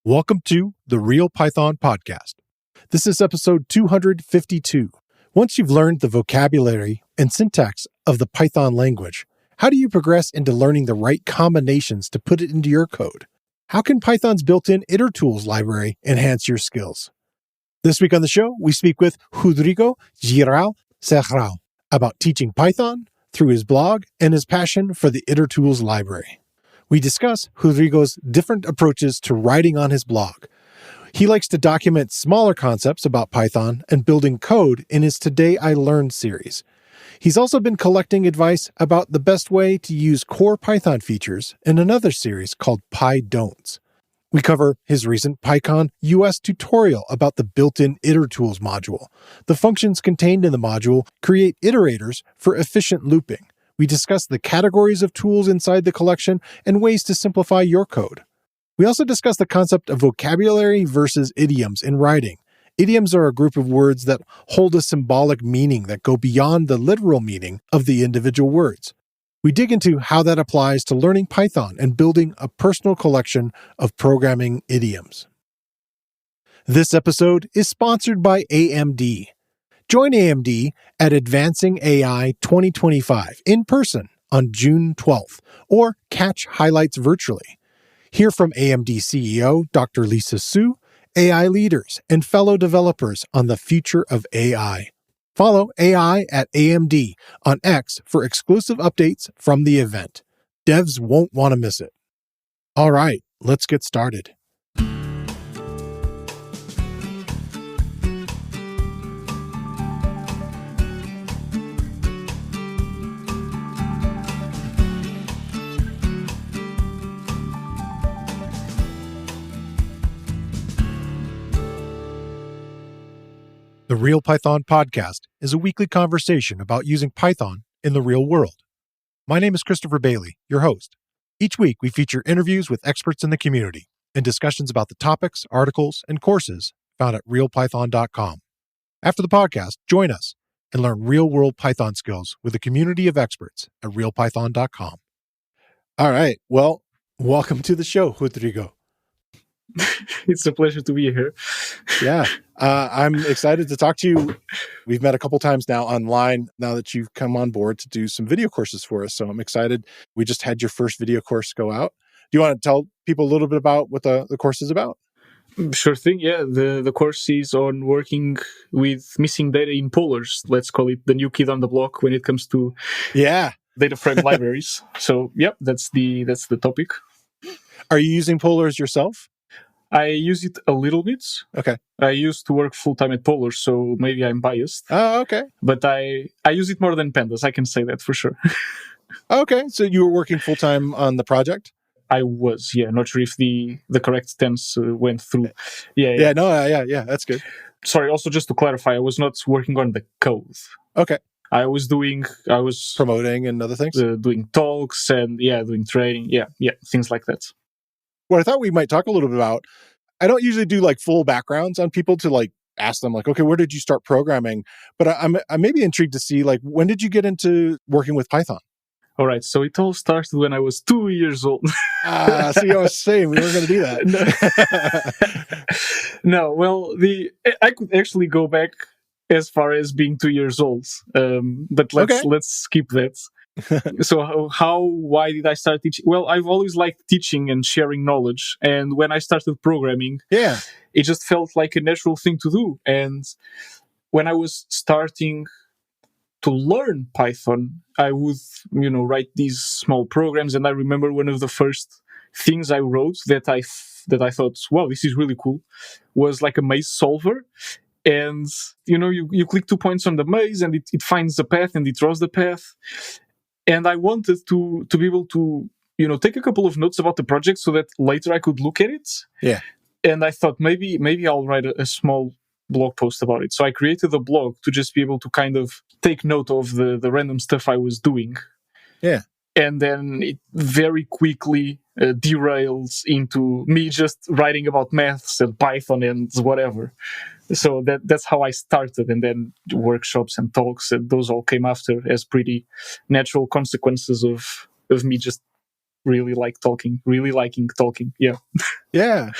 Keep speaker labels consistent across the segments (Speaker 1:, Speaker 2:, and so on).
Speaker 1: Welcome to the Real Python Podcast. This is episode 252. Once you've learned the vocabulary and syntax of the Python language, how do you progress into learning the right combinations to put it into your code? How can Python's built-in itertools library enhance your skills? This week on the show, we speak with Rodrigo Girão Serrão about teaching Python through his blog and his passion for the itertools library. We discuss Rodrigo's different approaches to writing on his blog. He likes to document smaller concepts about Python and building code in his Today I Learned series. He's also been collecting advice about the best way to use core Python features in another series called Pydon'ts. We cover his recent PyCon US tutorial about the built-in itertools module. The functions contained in the module create iterators for efficient looping. We discuss the categories of tools inside the collection and ways to simplify your code. We also discuss the concept of vocabulary versus idioms in writing. Idioms are a group of words that hold a symbolic meaning that go beyond the literal meaning of the individual words. We dig into how that applies to learning Python and building a personal collection of programming idioms. This episode is sponsored by AMD. Join AMD at Advancing AI 2025 in person on June 12th, or catch highlights virtually. Hear from AMD CEO Dr. Lisa Su, AI leaders, and fellow developers on the future of AI. Follow AI at AMD on X for exclusive updates from the event. Devs won't want to miss it. All right, let's get started. The Real Python Podcast is a weekly conversation about using Python in the real world. My name is Christopher Bailey, your host. Each week, we feature interviews with experts in the community and discussions about the topics, articles, and courses found at realpython.com. After the podcast, join us and learn real-world Python skills with a community of experts at realpython.com. All right. Well, welcome to the show, Rodrigo.
Speaker 2: It's a pleasure to be here.
Speaker 1: Yeah, I'm excited to talk to you. We've met a couple times now online, now that you've come on board to do some video courses for us. So I'm excited. We just had your first video course go out. Do you want to tell people a little bit about what the course is about?
Speaker 2: Sure thing, yeah. The course is on working with missing data in polars. Let's call it the new kid on the block when it comes to data frame libraries. So, yep, that's the topic.
Speaker 1: Are you using polars yourself?
Speaker 2: I use it a little bit.
Speaker 1: Okay.
Speaker 2: I used to work full-time at Polar, so maybe I'm biased.
Speaker 1: Oh, okay.
Speaker 2: But I use it more than pandas, I can say that for sure.
Speaker 1: Okay, so you were working full-time on the project?
Speaker 2: I was, yeah. Not sure if the correct tense went through.
Speaker 1: Yeah, that's good.
Speaker 2: Sorry, also just to clarify, I was not working on the code.
Speaker 1: Okay.
Speaker 2: I was
Speaker 1: promoting and other things?
Speaker 2: Doing talks and, doing training. Yeah, things like that.
Speaker 1: What I thought we might talk a little bit about, I don't usually do like full backgrounds on people to like ask them like, okay, where did you start programming? But I'm maybe intrigued to see like, when did you get into working with Python?
Speaker 2: All right. So it all started when I was 2 years old.
Speaker 1: See, I was saying we were going to do that.
Speaker 2: No, well, I could actually go back as far as being 2 years old. But let's skip that. So why did I start teaching? Well, I've always liked teaching and sharing knowledge. And when I started programming, it just felt like a natural thing to do. And when I was starting to learn Python, I would, write these small programs. And I remember one of the first things I wrote that I thought, wow, this is really cool, was like a maze solver. And, you click 2 points on the maze and it finds the path and it draws the path. And I wanted to be able to, take a couple of notes about the project so that later I could look at it.
Speaker 1: Yeah.
Speaker 2: And I thought maybe I'll write a small blog post about it. So I created a blog to just be able to kind of take note of the random stuff I was doing.
Speaker 1: Yeah.
Speaker 2: And then it very quickly derails into me just writing about maths and Python and whatever. So that's how I started. And then workshops and talks, and those all came after as pretty natural consequences of me just really liking talking. Yeah.
Speaker 1: Yeah.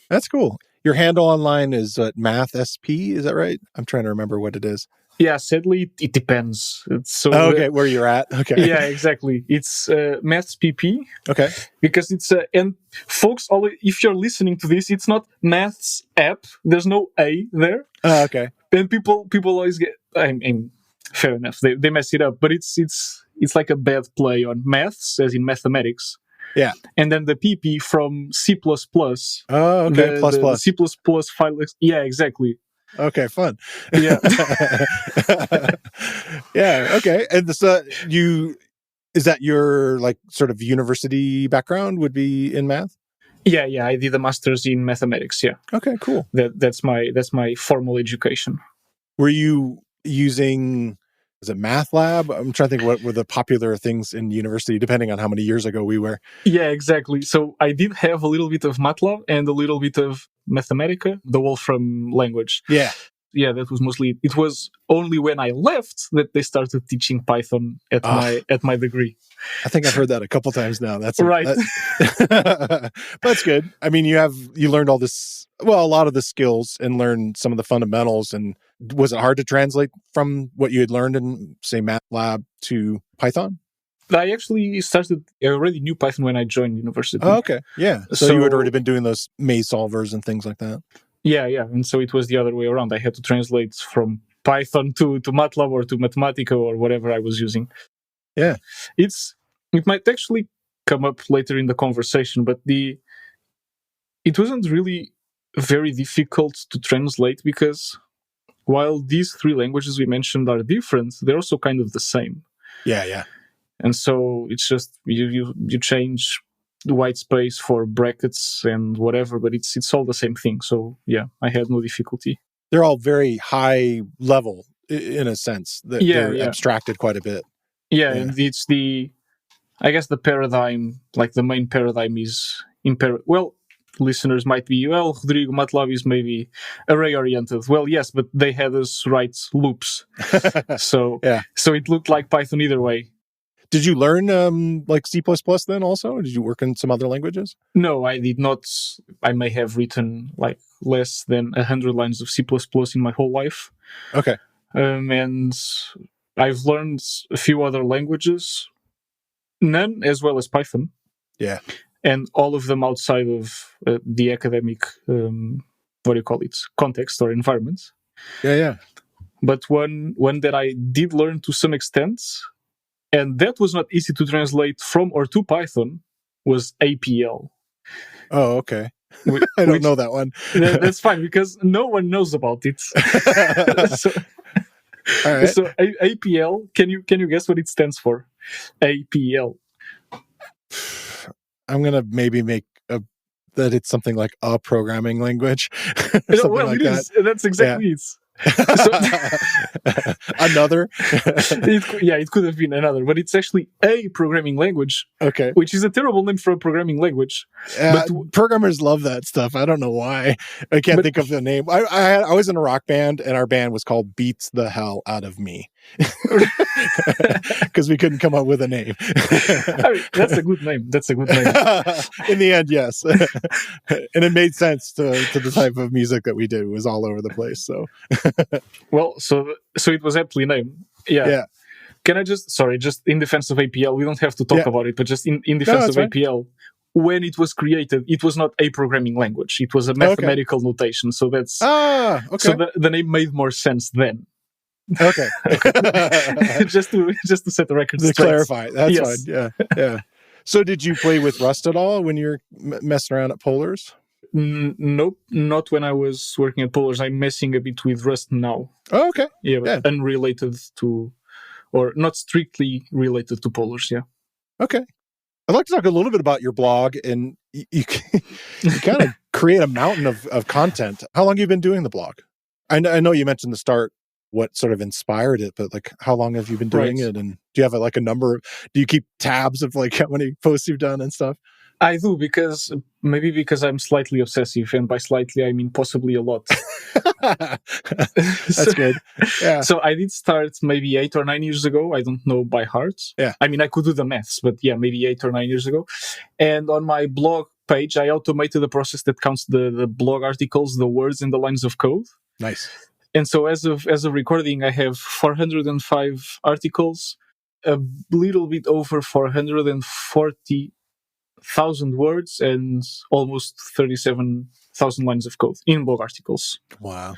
Speaker 1: That's cool. Your handle online is mathspp, is that right? I'm trying to remember what it is.
Speaker 2: Yeah, sadly, it depends.
Speaker 1: Okay, where you're at. Okay.
Speaker 2: Yeah, exactly. It's mathspp.
Speaker 1: Okay.
Speaker 2: Because it's and folks, if you're listening to this, it's not maths app. There's no A there.
Speaker 1: Okay.
Speaker 2: And people always get. I mean, fair enough. They mess it up, but it's like a bad play on maths, as in mathematics.
Speaker 1: Yeah.
Speaker 2: And then the PP from C++.
Speaker 1: Oh, okay.
Speaker 2: The C++ file. Yeah, exactly.
Speaker 1: Okay, fun.
Speaker 2: Yeah.
Speaker 1: Yeah, okay. And this, is that your like sort of university background would be in math?
Speaker 2: Yeah, I did a master's in mathematics. Yeah.
Speaker 1: Okay, cool.
Speaker 2: That's my formal education.
Speaker 1: Were you using, was it MATLAB? I'm trying to think what were the popular things in university, depending on how many years ago we were.
Speaker 2: Yeah, exactly. So I did have a little bit of MATLAB and a little bit of Mathematica, the Wolfram language.
Speaker 1: Yeah.
Speaker 2: Yeah, that was mostly. It was only when I left that they started teaching Python at my degree.
Speaker 1: I think I've heard that a couple times now. That's
Speaker 2: right.
Speaker 1: That's good. I mean, you learned all this, well, a lot of the skills and learned some of the fundamentals. And was it hard to translate from what you had learned in, say, MATLAB to Python?
Speaker 2: I actually I already knew Python when I joined university.
Speaker 1: Oh, okay. Yeah. So you had already been doing those maze solvers and things like that.
Speaker 2: Yeah. And so it was the other way around. I had to translate from Python to MATLAB or to Mathematica or whatever I was using.
Speaker 1: Yeah.
Speaker 2: It might actually come up later in the conversation, but it wasn't really very difficult to translate because while these three languages we mentioned are different, they're also kind of the same.
Speaker 1: Yeah.
Speaker 2: And so it's just you change the white space for brackets and whatever, but it's all the same thing. So yeah, I had no difficulty.
Speaker 1: They're all very high level in a sense. They're abstracted quite a bit.
Speaker 2: Yeah, and it's I guess the paradigm, like the main paradigm is well, listeners might be, Rodrigo, MATLAB is maybe array-oriented. Well, yes, but they had us write loops. So it looked like Python either way.
Speaker 1: Did you learn like C++ then also? Or did you work in some other languages?
Speaker 2: No, I did not. I may have written like less than 100 lines of C++ in my whole life.
Speaker 1: Okay.
Speaker 2: And I've learned a few other languages, none as well as Python.
Speaker 1: Yeah.
Speaker 2: And all of them outside of the academic, context or environment.
Speaker 1: Yeah.
Speaker 2: But one that I did learn to some extent, and that was not easy to translate from or to Python, was APL.
Speaker 1: Oh, okay. I don't know that one.
Speaker 2: That's fine, because no one knows about it.
Speaker 1: All right.
Speaker 2: So APL, can you guess what it stands for? APL.
Speaker 1: I'm gonna maybe make that it's something like a programming language. Like that.
Speaker 2: That's exactly it.
Speaker 1: Another?
Speaker 2: It could have been another, but it's actually a programming language.
Speaker 1: Okay.
Speaker 2: Which is a terrible name for a programming language.
Speaker 1: But programmers love that stuff. I don't know why. I can't think of the name. I was in a rock band, and our band was called Beats the Hell Out of Me. Because we couldn't come up with a name.
Speaker 2: I mean, that's a good name.
Speaker 1: In the end, yes. And it made sense to the type of music that we did. It was all over the place. So
Speaker 2: well, so it was aptly named. Yeah. Can I just in defense of APL, we don't have to talk about it, but just in defense of APL, when it was created, it was not a programming language. It was a mathematical notation. So that's okay. So the name made more sense then.
Speaker 1: Okay.
Speaker 2: just to set the record straight.
Speaker 1: To clarify, that's fine. Yeah. So did you play with Rust at all when you're messing around at Polars?
Speaker 2: Nope, not when I was working at Polars. I'm messing a bit with Rust now.
Speaker 1: Oh, okay.
Speaker 2: Yeah, but unrelated to, or not strictly related to Polars, yeah.
Speaker 1: Okay. I'd like to talk a little bit about your blog, and you kind of create a mountain of content. How long have you been doing the blog? I know you mentioned the start, what sort of inspired it, but like how long have you been doing it? And do you have a number? Do you keep tabs of like how many posts you've done and stuff?
Speaker 2: I do, because I'm slightly obsessive, and by slightly I mean possibly a lot.
Speaker 1: That's good. Yeah.
Speaker 2: So I did start maybe 8 or 9 years ago. I don't know by heart.
Speaker 1: Yeah.
Speaker 2: I mean, I could do the maths, but yeah, maybe 8 or 9 years ago. And on my blog, page, I automated a process that counts the blog articles, the words, and the lines of code.
Speaker 1: Nice.
Speaker 2: And so as of recording, I have 405 articles, a little bit over 440,000 words, and almost 37,000 lines of code in blog articles.
Speaker 1: Wow.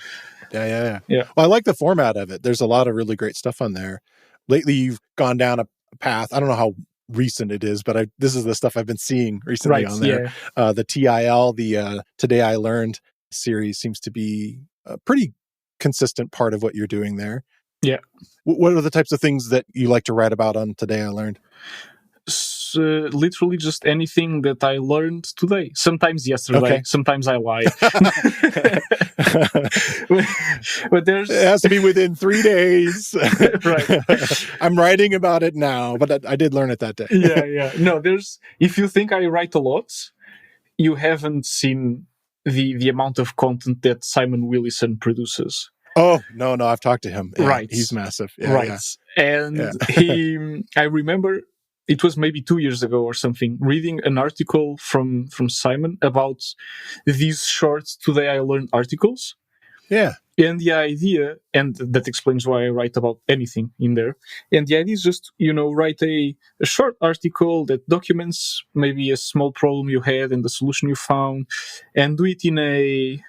Speaker 1: Yeah.
Speaker 2: Yeah.
Speaker 1: Well, I like the format of it. There's a lot of really great stuff on there. Lately, you've gone down a path. I don't know how recent it is, but this is the stuff I've been seeing recently on there. Yeah. The TIL, the Today I Learned series seems to be a pretty consistent part of what you're doing there.
Speaker 2: Yeah.
Speaker 1: What are the types of things that you like to write about on Today I Learned?
Speaker 2: Literally just anything that I learned today. Sometimes yesterday, Sometimes I lie. But it
Speaker 1: has to be within 3 days.
Speaker 2: Right.
Speaker 1: I'm writing about it now, but I did learn it that day.
Speaker 2: Yeah. No, if you think I write a lot, you haven't seen the amount of content that Simon Willison produces.
Speaker 1: Oh, no, I've talked to him. Yeah,
Speaker 2: right.
Speaker 1: He's massive. Yeah,
Speaker 2: right. Yeah. And I remember it was maybe 2 years ago or something, reading an article from Simon about these short Today I Learned articles.
Speaker 1: Yeah.
Speaker 2: And the idea, and that explains why I write about anything in there. And the idea is just, write a short article that documents maybe a small problem you had and the solution you found, and do it in a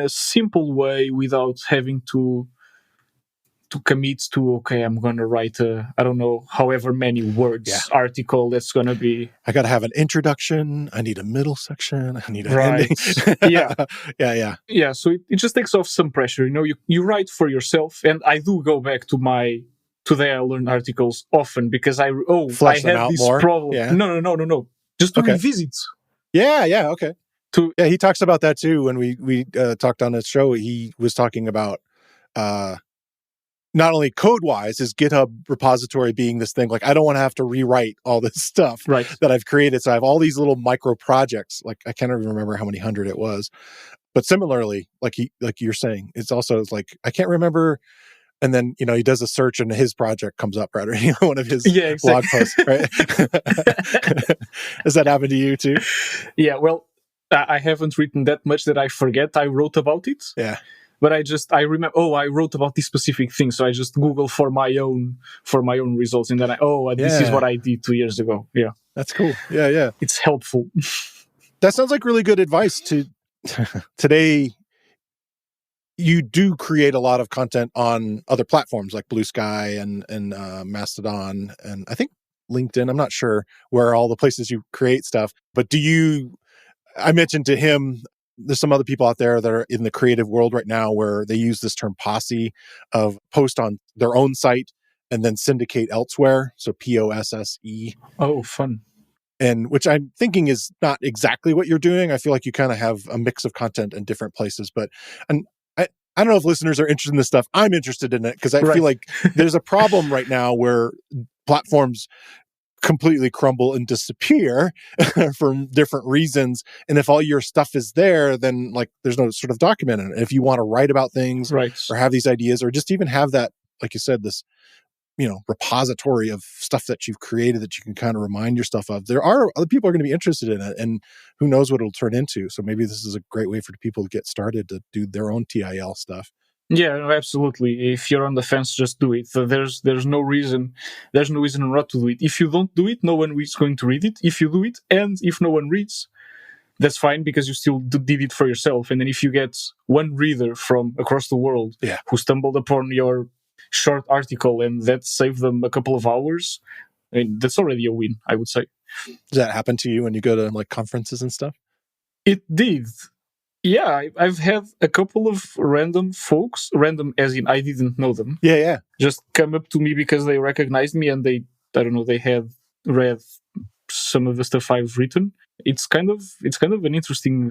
Speaker 2: simple way without having to commit to, I'm going to write I don't know, however many words article that's going to be.
Speaker 1: I got to have an introduction. I need a middle section. I need an ending.
Speaker 2: Yeah. So it just takes off some pressure. You write for yourself, and I do go back to my Today I Learned articles often because I had this problem. Yeah. No. Just to revisit.
Speaker 1: Yeah. Okay. He talks about that too. When we talked on his show, he was talking about not only code-wise, his GitHub repository being this thing, like I don't want to have to rewrite all this stuff that I've created. So I have all these little micro projects. Like I can't even remember how many hundred it was. But similarly, like you're saying, it's also like I can't remember. And then he does a search and his project comes up, right? One of his blog posts, right? Does that happen to you too?
Speaker 2: Yeah. Well, I haven't written that much that I forget I wrote about it.
Speaker 1: Yeah.
Speaker 2: But I remember, I wrote about this specific thing. So I just Google for my own results. And then this is what I did 2 years ago. Yeah.
Speaker 1: That's cool. Yeah.
Speaker 2: It's helpful.
Speaker 1: That sounds like really good advice today. You do create a lot of content on other platforms like Blue Sky and Mastodon. And I think LinkedIn, I'm not sure where all the places you create stuff, but I mentioned to him, there's some other people out there that are in the creative world right now where they use this term posse of post on their own site and then syndicate elsewhere. So POSSE. Oh,
Speaker 2: fun.
Speaker 1: And which I'm thinking is not exactly what you're doing. I feel like you kind of have a mix of content in different places, and I don't know if listeners are interested in this stuff. I'm interested in it because I feel like there's a problem right now where platforms completely crumble and disappear for different reasons. And if all your stuff is there, then like there's no sort of document in it. If you want to write about things or have these ideas or just even have that, like you said, this, repository of stuff that you've created that you can kind of remind yourself of, there are other people are going to be interested in it, and who knows what it'll turn into. So maybe this is a great way for people to get started to do their own TIL stuff.
Speaker 2: Yeah, no, absolutely. If you're on the fence, just do it. So there's no reason not to do it. If you don't do it, no one is going to read it. If you do it, and if no one reads, that's fine because you still did it for yourself. And then if you get one reader from across the world who stumbled upon your short article and that saved them a couple of hours, I mean, that's already a win, I would say.
Speaker 1: Does that happen to you when you go to like conferences and stuff?
Speaker 2: It did. Yeah, I've had a couple of random folks, random as in I didn't know them.
Speaker 1: Yeah.
Speaker 2: Just come up to me because they recognized me and they had read some of the stuff I've written. It's kind of an interesting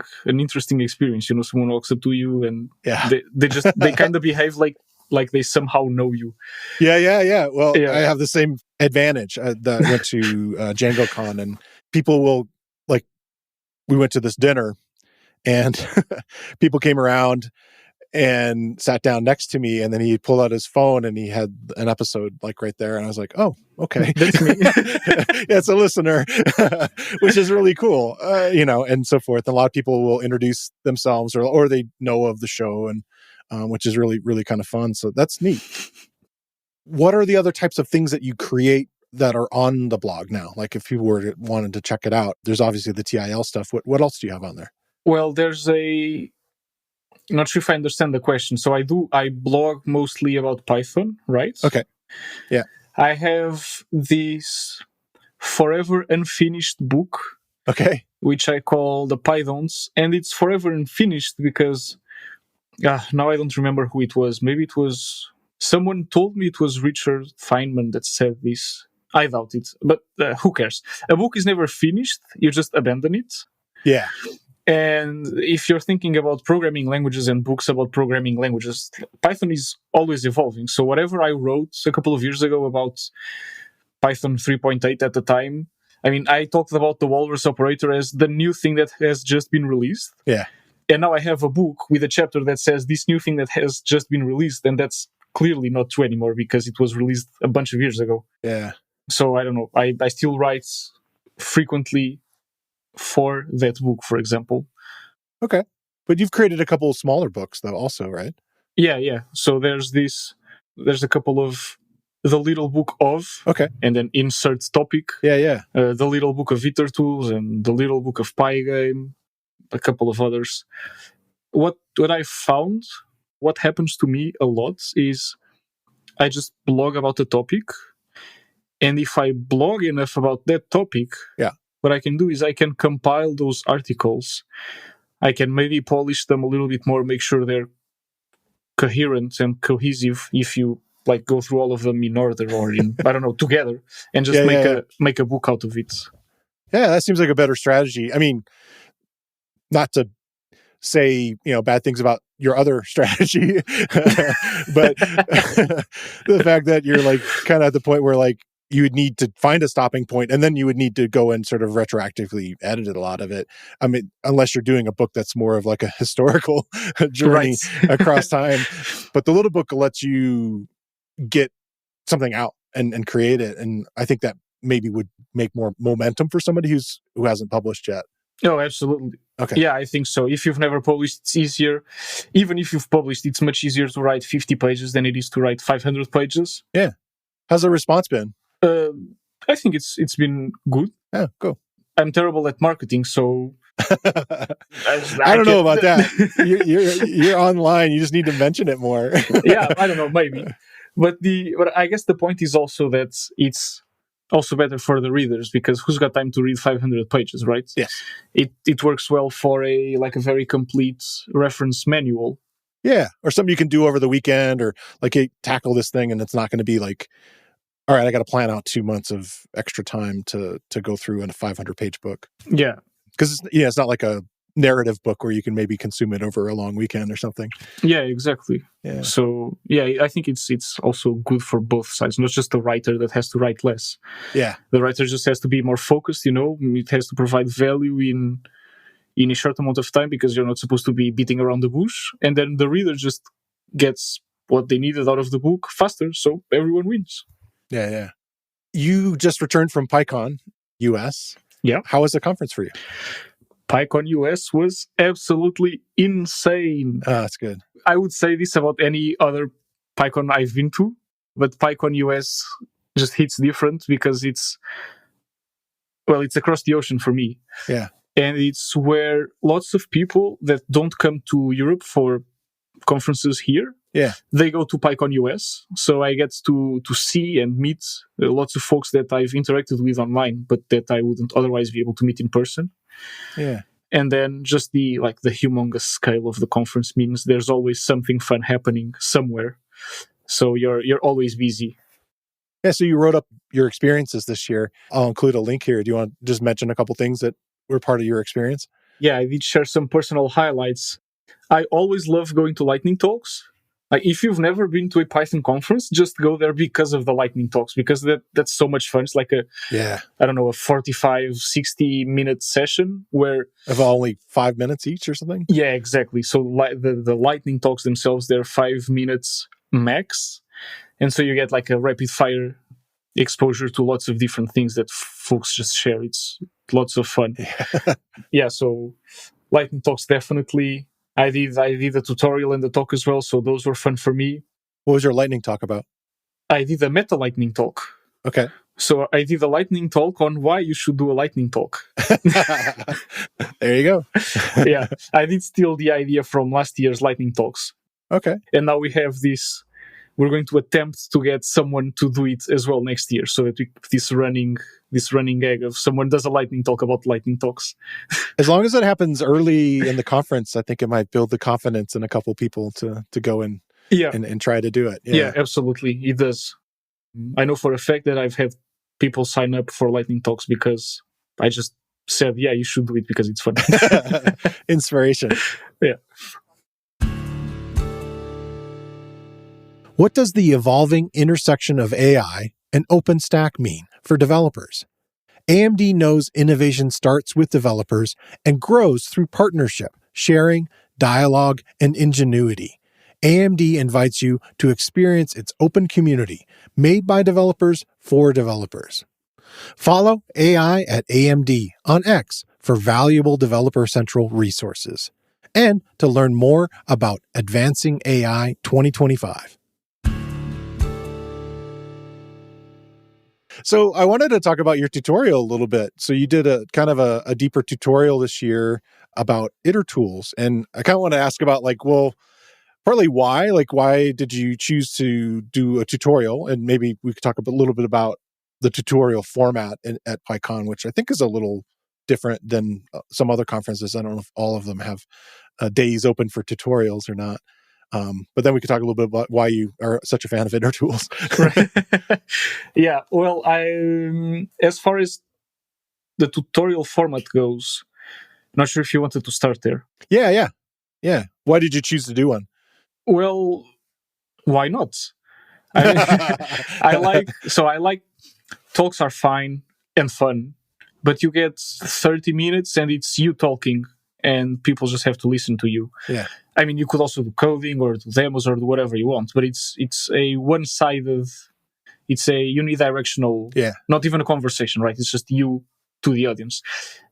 Speaker 2: experience. Someone walks up to you and they kind of behave like they somehow know you.
Speaker 1: Yeah. Well, I have the same advantage. That I went to DjangoCon, and people will we went to this dinner, and people came around, and sat down next to me, and then he pulled out his phone and he had an episode like right there, and I was like, oh, okay.
Speaker 2: That's me.
Speaker 1: Yeah, it's a listener, which is really cool, and so forth. A lot of people will introduce themselves or they know of the show, and which is really, really kind of fun. So that's neat. What are the other types of things that you create that are on the blog now? Like if people wanted to check it out, there's obviously the TIL stuff. What else do you have on there?
Speaker 2: Well, there's not sure if I understand the question. So I blog mostly about Python, right?
Speaker 1: Okay. Yeah.
Speaker 2: I have this forever unfinished book.
Speaker 1: Okay.
Speaker 2: Which I call the Pydon'ts. And it's forever unfinished because now I don't remember who it was. Maybe it was someone told me it was Richard Feynman that said this. I doubt it, but who cares? A book is never finished. You just abandon it.
Speaker 1: Yeah.
Speaker 2: And if you're thinking about programming languages and books about programming languages, Python is always evolving. So whatever I wrote a couple of years ago about Python 3.8 at the time, I mean, I talked about the walrus operator as the new thing that has just been released.
Speaker 1: Yeah.
Speaker 2: And now I have a book with a chapter that says this new thing that has just been released. And that's clearly not true anymore because it was released a bunch of years ago.
Speaker 1: Yeah.
Speaker 2: So I don't know. I still write frequently for that book, for example.
Speaker 1: Okay. But you've created a couple of smaller books though also, right?
Speaker 2: Yeah. So there's a couple of the little book of,
Speaker 1: okay,
Speaker 2: and then insert topic.
Speaker 1: Yeah.
Speaker 2: The little book of itertools and the little book of Pygame, a couple of others. What I found, what happens to me a lot is I just blog about a topic. And if I blog enough about that topic, what I can do is I can compile those articles. I can maybe polish them a little bit more, make sure they're coherent and cohesive if you like go through all of them in order or in, I don't know, together, and just make a book out of it.
Speaker 1: Yeah, that seems like a better strategy. I mean, not to say, bad things about your other strategy, but the fact that you're like kind of at the point where like you would need to find a stopping point and then you would need to go and sort of retroactively edit a lot of it. I mean, unless you're doing a book that's more of like a historical journey across time. But the little book lets you get something out and create it. And I think that maybe would make more momentum for somebody who hasn't published yet.
Speaker 2: Oh, absolutely.
Speaker 1: Okay.
Speaker 2: Yeah, I think so. If you've never published, it's easier. Even if you've published, it's much easier to write 50 pages than it is to write 500 pages.
Speaker 1: Yeah. How's the response been?
Speaker 2: I think it's been good.
Speaker 1: Yeah, cool.
Speaker 2: I'm terrible at marketing, so
Speaker 1: I don't know about that. You're online. You just need to mention it more.
Speaker 2: Yeah, I don't know, maybe. But I guess the point is also that it's also better for the readers because who's got time to read 500 pages, right?
Speaker 1: Yes. It
Speaker 2: works well for a very complete reference manual.
Speaker 1: Yeah, or something you can do over the weekend, or like hey, tackle this thing, and it's not going to be like, all right, I got to plan out 2 months of extra time to go through in a 500-page book.
Speaker 2: Yeah,
Speaker 1: because it's not like a narrative book where you can maybe consume it over a long weekend or something.
Speaker 2: Yeah, exactly.
Speaker 1: Yeah.
Speaker 2: So I think it's also good for both sides, not just the writer that has to write less.
Speaker 1: Yeah,
Speaker 2: the writer just has to be more focused. It has to provide value in a short amount of time because you're not supposed to be beating around the bush, and then the reader just gets what they needed out of the book faster, so everyone wins.
Speaker 1: Yeah. You just returned from PyCon US.
Speaker 2: Yeah.
Speaker 1: How was the conference for you?
Speaker 2: PyCon US was absolutely insane.
Speaker 1: Oh, that's good.
Speaker 2: I would say this about any other PyCon I've been to, but PyCon US just hits different because it's across the ocean for me.
Speaker 1: Yeah.
Speaker 2: And it's where lots of people that don't come to Europe for conferences here, they go to PyCon US. So I get to see and meet lots of folks that I've interacted with online, but that I wouldn't otherwise be able to meet in person.
Speaker 1: Yeah.
Speaker 2: And then just the humongous scale of the conference means there's always something fun happening somewhere. So you're always busy.
Speaker 1: Yeah, so you wrote up your experiences this year. I'll include a link here. Do you want to just mention a couple things that were part of your experience?
Speaker 2: Yeah, I did share some personal highlights. I always love going to lightning talks. Like, if you've never been to a Python conference, just go there because of the lightning talks, because that's so much fun. It's like a 45, 60-minute session where...
Speaker 1: Of only 5 minutes each or something?
Speaker 2: Yeah, exactly. So the lightning talks themselves, they're 5 minutes max. And so you get like a rapid fire exposure to lots of different things that folks just share. It's lots of fun. Yeah, so lightning talks definitely. I did a tutorial and the talk as well, so those were fun for me.
Speaker 1: What was your lightning talk about?
Speaker 2: I did a meta lightning talk.
Speaker 1: Okay.
Speaker 2: So I did a lightning talk on why you should do a lightning talk.
Speaker 1: There you go.
Speaker 2: Yeah, I did steal the idea from last year's lightning talks.
Speaker 1: Okay.
Speaker 2: And now we have this. We're going to attempt to get someone to do it as well next year, so that we this running gag of someone does a lightning talk about lightning talks.
Speaker 1: As long as it happens early in the conference, I think it might build the confidence in a couple people to go and try to do it.
Speaker 2: Yeah, absolutely, it does. I know for a fact that I've had people sign up for lightning talks because I just said, yeah, you should do it because it's fun.
Speaker 1: Inspiration.
Speaker 2: Yeah.
Speaker 1: What does the evolving intersection of AI and OpenStack mean for developers? AMD knows innovation starts with developers and grows through partnership, sharing, dialogue, and ingenuity. AMD invites you to experience its open community made by developers for developers. Follow AI at AMD on X for valuable Developer Central resources and to learn more about Advancing AI 2025. So I wanted to talk about your tutorial a little bit. So you did a kind of a deeper tutorial this year about itertools. And I kind of want to ask about partly why, why did you choose to do a tutorial? And maybe we could talk a little bit about the tutorial format at PyCon, which I think is a little different than some other conferences. I don't know if all of them have days open for tutorials or not. But then we could talk a little bit about why you are such a fan of itertools.
Speaker 2: Right. Yeah, well, as far as the tutorial format goes, not sure if you wanted to start there.
Speaker 1: Yeah. Why did you choose to do one?
Speaker 2: Well, why not? I like talks are fine and fun, but you get 30 minutes and it's you talking and people just have to listen to you.
Speaker 1: Yeah.
Speaker 2: I mean, you could also do coding or do demos or do whatever you want, but it's a one-sided, it's a unidirectional, not even a conversation, right? It's just you to the audience.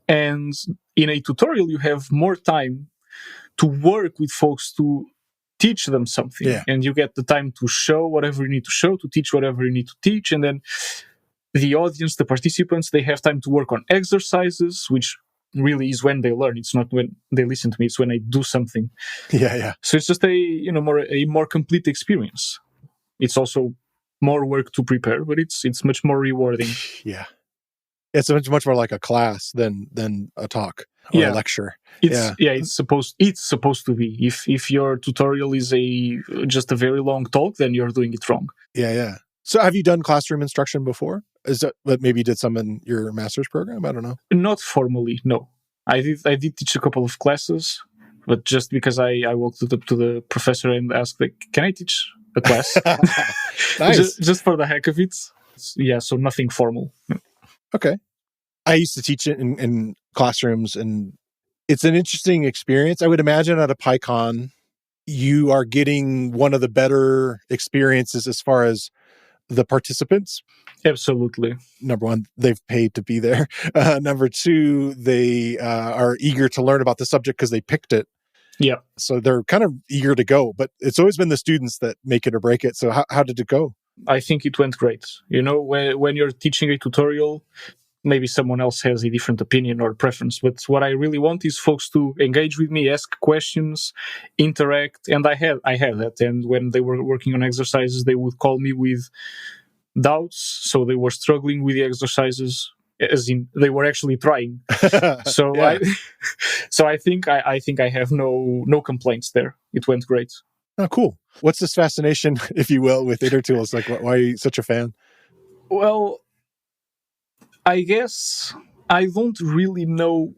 Speaker 2: And in a tutorial, you have more time to work with folks to teach them something.
Speaker 1: Yeah.
Speaker 2: And you get the time to show whatever you need to show, to teach whatever you need to teach. And then the audience, the participants, they have time to work on exercises, which really is when they learn. It's not when they listen to me, it's when I do something.
Speaker 1: Yeah.
Speaker 2: So it's just a more complete experience. It's also more work to prepare, but it's much more rewarding.
Speaker 1: Yeah. It's much more like a class than a talk or a lecture.
Speaker 2: It's supposed to be. If your tutorial is just a very long talk, then you're doing it wrong.
Speaker 1: Yeah. So have you done classroom instruction before? Is that what maybe you did some in your master's program? I don't know.
Speaker 2: Not formally, no. I did teach a couple of classes, but just because I walked up to the professor and asked, can I teach a class?
Speaker 1: Nice.
Speaker 2: just for the heck of it. So nothing formal.
Speaker 1: Okay. I used to teach it in classrooms, and it's an interesting experience. I would imagine at a PyCon, you are getting one of the better experiences as far as the participants.
Speaker 2: Absolutely.
Speaker 1: Number one, they've paid to be there. Number two, they are eager to learn about the subject because they picked it.
Speaker 2: Yeah.
Speaker 1: So they're kind of eager to go, but it's always been the students that make it or break it. So how did it go?
Speaker 2: I think it went great. When you're teaching a tutorial, maybe someone else has a different opinion or preference, but what I really want is folks to engage with me, ask questions, interact, and I had that. And when they were working on exercises, they would call me with doubts, so they were struggling with the exercises, as in they were actually trying. So
Speaker 1: yeah.
Speaker 2: I think I have no complaints there. It went great.
Speaker 1: Oh, cool. What's this fascination, if you will, with itertools? Why are you such a fan?
Speaker 2: Well, I guess I don't really know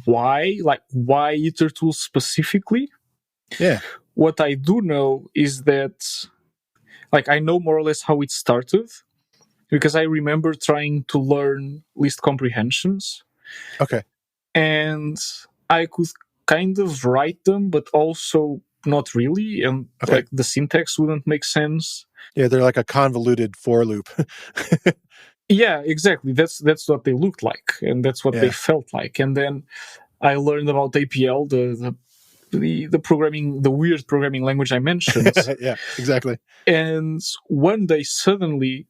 Speaker 2: why itertools specifically.
Speaker 1: Yeah.
Speaker 2: what I do know is that, like, I know more or less how it started, because I remember trying to learn list comprehensions.
Speaker 1: Okay.
Speaker 2: And I could kind of write them, but also not really. And like the syntax wouldn't make sense.
Speaker 1: Yeah, they're like a convoluted for loop.
Speaker 2: Yeah, exactly. That's what they looked like, and that's what they felt like. And then I learned about APL, the programming, the weird programming language I mentioned.
Speaker 1: Yeah, exactly.
Speaker 2: And one day suddenly,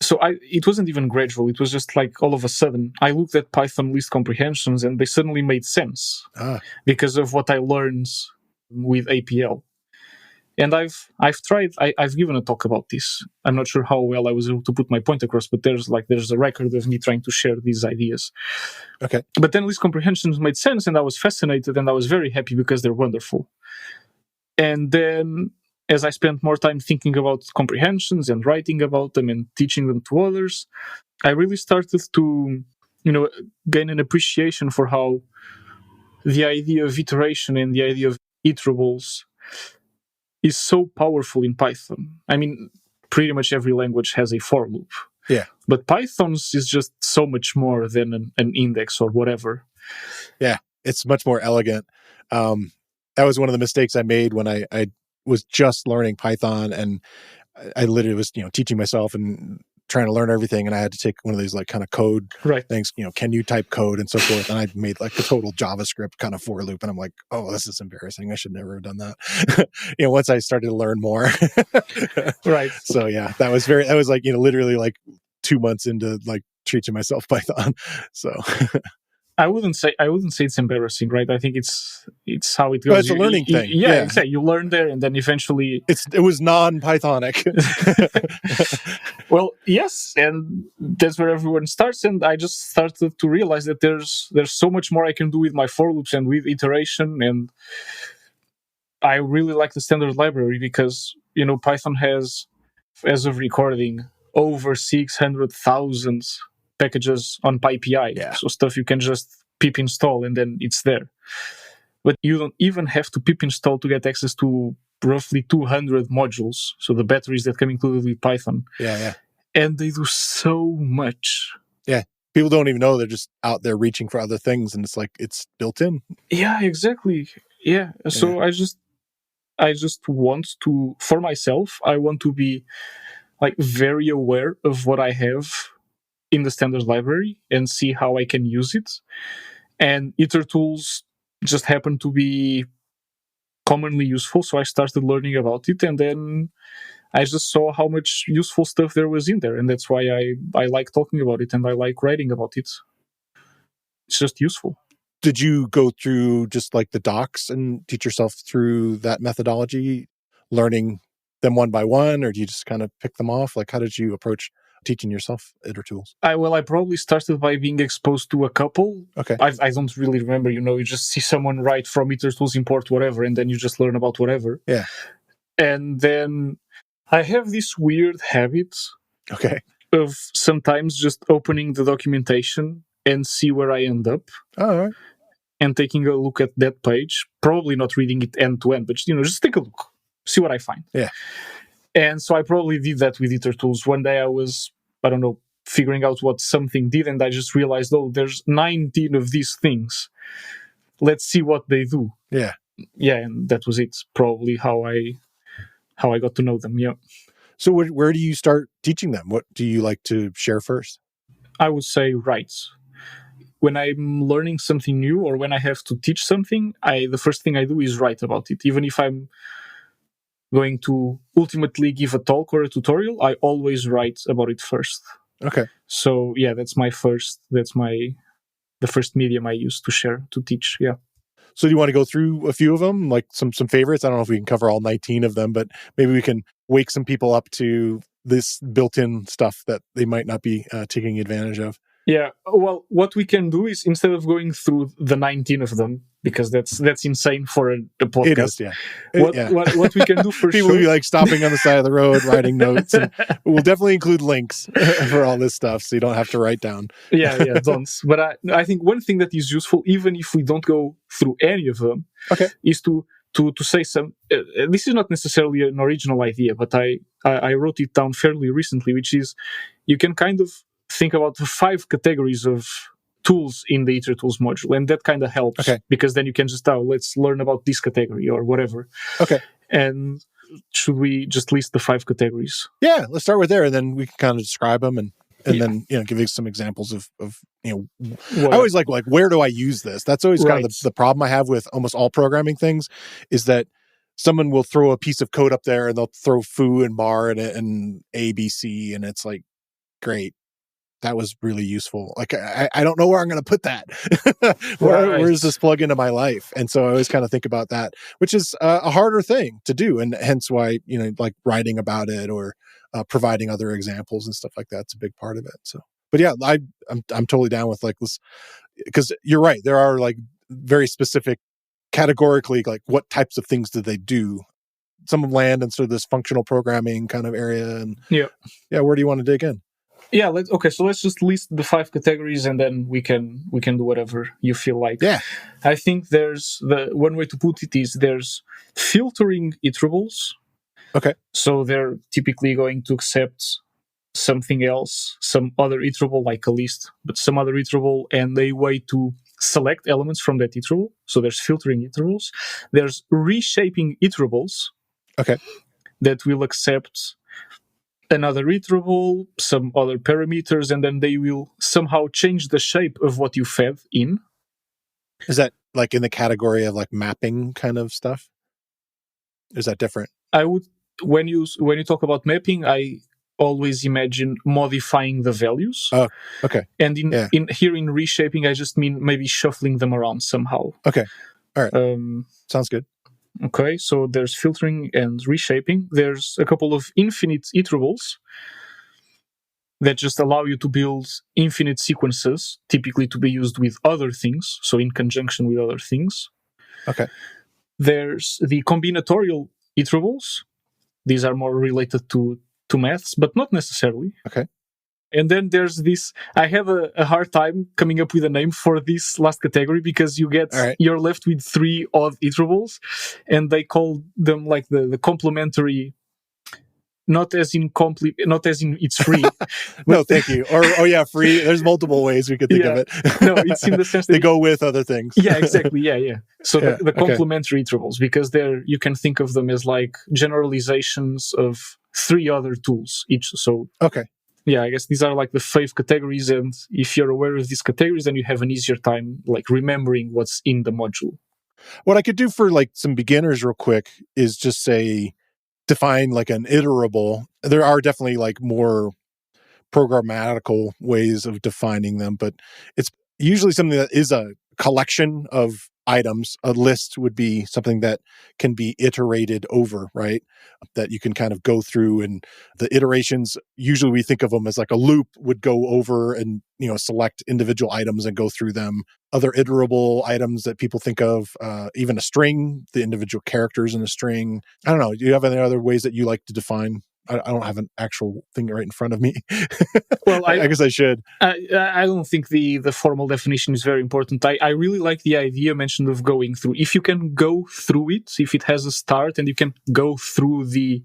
Speaker 2: it wasn't even gradual. It was just like all of a sudden, I looked at Python list comprehensions and they suddenly made sense because of what I learned with APL. And I've tried. I've given a talk about this. I'm not sure how well I was able to put my point across, but there's a record of me trying to share these ideas.
Speaker 1: Okay.
Speaker 2: But then list comprehensions made sense, and I was fascinated, and I was very happy because they're wonderful. And then, as I spent more time thinking about comprehensions and writing about them and teaching them to others, I really started to, gain an appreciation for how the idea of iteration and the idea of iterables is so powerful in Python. I mean, pretty much every language has a for loop.
Speaker 1: Yeah.
Speaker 2: But Python's is just so much more than an index or whatever.
Speaker 1: Yeah, it's much more elegant. That was one of the mistakes I made when I was just learning Python, and I literally was, teaching myself and trying to learn everything, and I had to take one of these like kind of code things, can you type code and so forth, and I made like the total JavaScript kind of for loop, and I'm like, oh, this is embarrassing. I should never have done that. Once I started to learn more.
Speaker 2: Right.
Speaker 1: So yeah, that was like, literally like 2 months into like teaching myself Python. So
Speaker 2: I wouldn't say it's embarrassing, right? I think it's how it goes.
Speaker 1: Well, it's a learning thing.
Speaker 2: Yeah, exactly. You learn there, and then eventually
Speaker 1: it was non-Pythonic.
Speaker 2: Well, yes, and that's where everyone starts. And I just started to realize that there's so much more I can do with my for loops and with iteration. And I really like the standard library because Python has, as of recording, over 600,000 packages on PyPI.
Speaker 1: Yeah.
Speaker 2: So stuff you can just pip install and then it's there. But you don't even have to pip install to get access to roughly 200 modules. So the batteries that come included with Python.
Speaker 1: Yeah.
Speaker 2: And they do so much.
Speaker 1: Yeah. People don't even know they're just out there reaching for other things, and it's like it's built in.
Speaker 2: Yeah, exactly. Yeah. So I just want to, for myself, I want to be like very aware of what I have in the standard library and see how I can use it. And itertools just happen to be commonly useful, so I started learning about it, and then I just saw how much useful stuff there was in there, and that's why I like talking about it and I like writing about it. It's just useful.
Speaker 1: Did you go through just like the docs and teach yourself through that methodology, learning them one by one, or do you just kind of pick them off? Like, how did you approach teaching yourself itertools?
Speaker 2: I probably started by being exposed to a couple.
Speaker 1: Okay.
Speaker 2: I don't really remember, you just see someone write from itertools import whatever, and then you just learn about whatever.
Speaker 1: Yeah.
Speaker 2: And then I have this weird habit of sometimes just opening the documentation and see where I end up.
Speaker 1: All right.
Speaker 2: And taking a look at that page, probably not reading it end to end, but just take a look, see what I find.
Speaker 1: Yeah.
Speaker 2: And so I probably did that with itertools. One day I was, figuring out what something did, and I just realized, there's 19 of these things. Let's see what they do.
Speaker 1: Yeah.
Speaker 2: Yeah, and that was it. Probably how I got to know them. Yeah.
Speaker 1: So where do you start teaching them? What do you like to share first?
Speaker 2: I would say write. When I'm learning something new or when I have to teach something, the first thing I do is write about it. Even if I'm going to ultimately give a talk or a tutorial, I always write about it first.
Speaker 1: Okay.
Speaker 2: So yeah, that's the first medium I use to share, to teach. Yeah.
Speaker 1: So do you want to go through a few of them, like some favorites? I don't know if we can cover all 19 of them, but maybe we can wake some people up to this built-in stuff that they might not be taking advantage of.
Speaker 2: Yeah, well, what we can do is, instead of going through the 19 of them, because that's insane for a podcast.
Speaker 1: It is, yeah.
Speaker 2: What we can do for
Speaker 1: people will be like stopping on the side of the road, writing notes. And we'll definitely include links for all this stuff, so you don't have to write down.
Speaker 2: Yeah, don't. But I think one thing that is useful, even if we don't go through any of them, is to to say some. This is not necessarily an original idea, but I wrote it down fairly recently, which is you can kind of think about the 5 categories of tools in the itertools module, and that kind of helps because then you can just let's learn about this category or whatever.
Speaker 1: Okay.
Speaker 2: And should we just list the 5 categories?
Speaker 1: Yeah, let's start with there, and then we can kind of describe them and then give you some examples of I always like where do I use this? That's always kind of the problem I have with almost all programming things is that someone will throw a piece of code up there and they'll throw foo and bar in it and A, B, C, and it's like, great. That was really useful. Like, I don't know where I'm going to put that. Where does this plug into my life? And so I always kind of think about that, which is a harder thing to do. And hence why, like writing about it or providing other examples and stuff like that's a big part of it. So, but yeah, I'm totally down with like this because you're right. There are like very specific categorically, like what types of things do they do? Some of them land in sort of this functional programming kind of area. And where do you want to dig in?
Speaker 2: Yeah, so let's just list the 5 categories and then we can do whatever you feel like.
Speaker 1: Yeah.
Speaker 2: I think there's the one way to put it is there's filtering iterables.
Speaker 1: Okay.
Speaker 2: So they're typically going to accept something else, some other iterable like a list, but some other iterable and a way to select elements from that iterable. So there's filtering iterables. There's reshaping iterables.
Speaker 1: Okay.
Speaker 2: That will accept another iterable, some other parameters, and then they will somehow change the shape of what you fed in.
Speaker 1: Is that like in the category of like mapping kind of stuff? Is that different?
Speaker 2: I would, when you talk about mapping, I always imagine modifying the values.
Speaker 1: Oh, okay.
Speaker 2: And in reshaping, I just mean maybe shuffling them around somehow.
Speaker 1: Okay. All right. Sounds good.
Speaker 2: Okay, so there's filtering and reshaping. There's a couple of infinite iterables that just allow you to build infinite sequences, typically to be used with other things, so in conjunction with other things.
Speaker 1: Okay.
Speaker 2: There's the combinatorial iterables. These are more related to maths, but not necessarily.
Speaker 1: Okay.
Speaker 2: And then there's this, I have a hard time coming up with a name for this last category because you're left with 3 odd iterables and they call them like the complementary, not as in it's free.
Speaker 1: No, thank you. Or, free. There's multiple ways we could think of it.
Speaker 2: No, it's in the sense that
Speaker 1: they go with other things.
Speaker 2: Yeah, exactly. Yeah. So the complementary iterables, because you can think of them as like generalizations of 3 other tools each. So,
Speaker 1: okay.
Speaker 2: Yeah, I guess these are like the 5 categories, and if you're aware of these categories, then you have an easier time like remembering what's in the module.
Speaker 1: What I could do for like some beginners real quick is just say, define like an iterable. There are definitely like more programmatical ways of defining them, but it's usually something that is a collection of items. A list would be something that can be iterated over, right? That you can kind of go through, and the iterations, usually we think of them as like a loop would go over and, select individual items and go through them. Other iterable items that people think of, even a string, the individual characters in a string. I don't know. Do you have any other ways that you like to define? I don't have an actual thing right in front of me. Well, I guess I should.
Speaker 2: I don't think the formal definition is very important. I really like the idea mentioned of going through. If you can go through it, if it has a start and you can go through the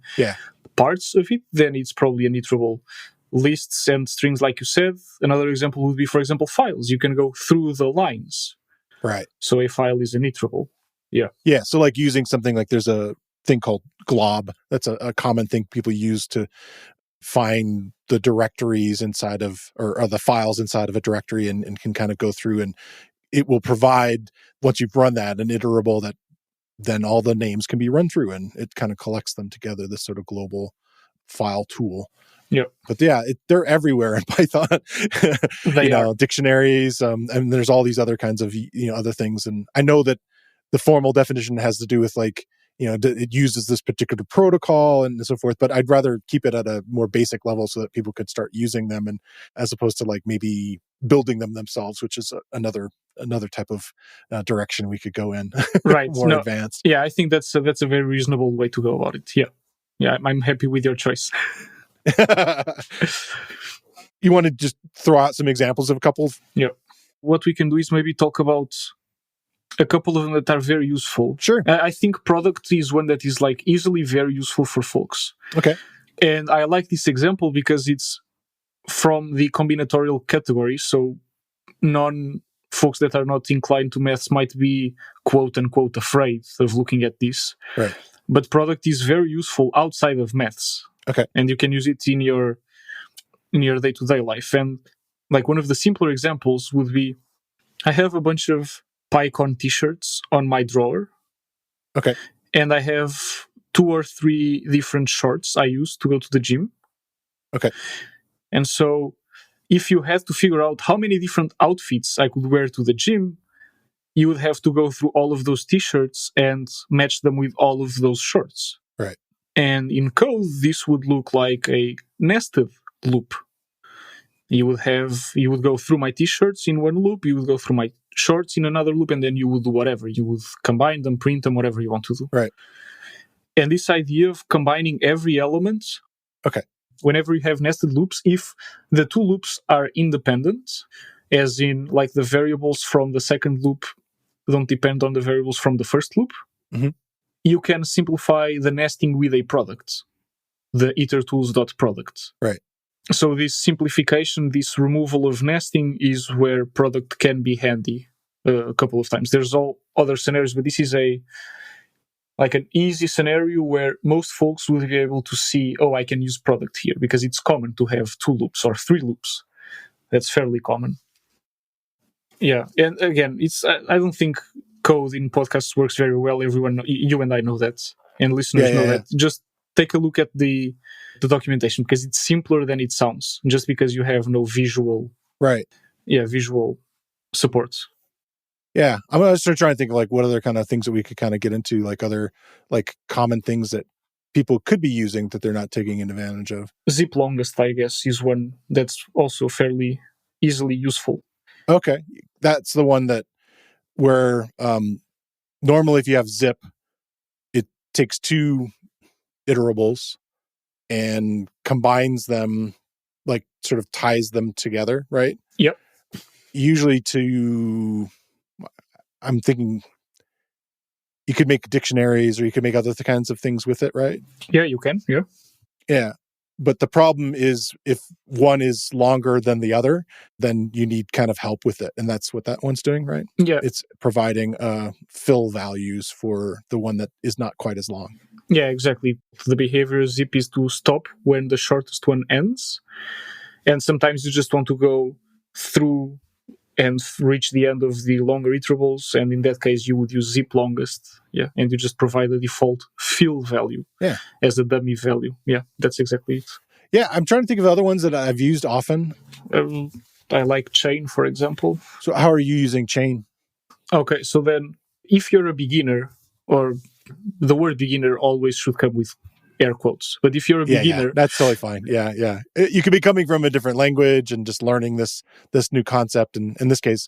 Speaker 2: parts of it, then it's probably an iterable. Lists and strings, like you said. Another example would be, for example, files. You can go through the lines.
Speaker 1: Right.
Speaker 2: So a file is an iterable. Yeah.
Speaker 1: Yeah. So like using something like there's a thing called glob. That's a common thing people use to find the directories inside of, or the files inside of a directory and can kind of go through, and it will provide, once you've run that, an iterable that then all the names can be run through, and it kind of collects them together, this sort of global file tool.
Speaker 2: Yeah.
Speaker 1: But they're everywhere in Python. Dictionaries, and there's all these other kinds of, other things. And I know that the formal definition has to do with like, it uses this particular protocol and so forth, but I'd rather keep it at a more basic level so that people could start using them, and as opposed to like maybe building them themselves, which is another type of direction we could go in.
Speaker 2: Right.
Speaker 1: More advanced.
Speaker 2: Yeah, I think that's a very reasonable way to go about it. Yeah, I'm happy with your choice.
Speaker 1: You want to just throw out some examples of a couple?
Speaker 2: Yeah. What we can do is maybe talk about a couple of them that are very useful.
Speaker 1: Sure.
Speaker 2: I think product is one that is like easily very useful for folks.
Speaker 1: Okay.
Speaker 2: And I like this example because it's from the combinatorial category. So non-folks that are not inclined to maths might be quote unquote afraid of looking at this.
Speaker 1: Right.
Speaker 2: But product is very useful outside of maths.
Speaker 1: Okay.
Speaker 2: And you can use it in your day-to-day life. And like one of the simpler examples would be, I have a bunch of PyCon t-shirts on my drawer.
Speaker 1: Okay.
Speaker 2: And I have 2 or 3 different shorts I use to go to the gym.
Speaker 1: Okay.
Speaker 2: And so if you had to figure out how many different outfits I could wear to the gym, you would have to go through all of those t-shirts and match them with all of those shorts.
Speaker 1: Right.
Speaker 2: And in code, this would look like a nested loop. You would go through my t-shirts in one loop, you would go through my shorts in another loop, and then you would do whatever. You would combine them, print them, whatever you want to do.
Speaker 1: Right.
Speaker 2: And this idea of combining every element,
Speaker 1: okay,
Speaker 2: whenever you have nested loops, if the 2 loops are independent, as in like the variables from the second loop don't depend on the variables from the first loop,
Speaker 1: mm-hmm.
Speaker 2: you can simplify the nesting with a product, the itertools.product.
Speaker 1: Right.
Speaker 2: So this simplification, this removal of nesting is where product can be handy a couple of times. There's all other scenarios, but this is an easy scenario where most folks will be able to see, oh, I can use product here, because it's common to have 2 loops or 3 loops. That's fairly common. Yeah, and again, I don't think code in podcasts works very well. Everyone, you and I know that, and listeners know that. Just take a look at the documentation, because it's simpler than it sounds, just because you have no visual visual support.
Speaker 1: Yeah, I'm gonna start trying to think of like what other kind of things that we could kind of get into, like other like common things that people could be using that they're not taking advantage of.
Speaker 2: Zip longest, I guess, is one that's also fairly easily useful.
Speaker 1: Okay, that's the one that where normally if you have zip, it takes 2 iterables and combines them, like sort of ties them together, right?
Speaker 2: Yep.
Speaker 1: Usually I'm thinking you could make dictionaries or you could make other kinds of things with it, right?
Speaker 2: Yeah, you can. Yeah.
Speaker 1: Yeah. But the problem is if one is longer than the other, then you need kind of help with it. And that's what that one's doing, right?
Speaker 2: Yeah.
Speaker 1: It's providing fill values for the one that is not quite as long.
Speaker 2: Yeah, exactly. The behavior of zip is to stop when the shortest one ends. And sometimes you just want to go through and reach the end of the longer iterables. And in that case, you would use zip longest. Yeah. And you just provide a default fill value as a dummy value. Yeah, that's exactly it.
Speaker 1: Yeah, I'm trying to think of other ones that I've used often.
Speaker 2: I like chain, for example.
Speaker 1: So how are you using chain?
Speaker 2: Okay, so then if you're a beginner, or the word beginner always should come with air quotes, but if you're a beginner,
Speaker 1: that's totally fine. Yeah. You could be coming from a different language and just learning this new concept. And in this case,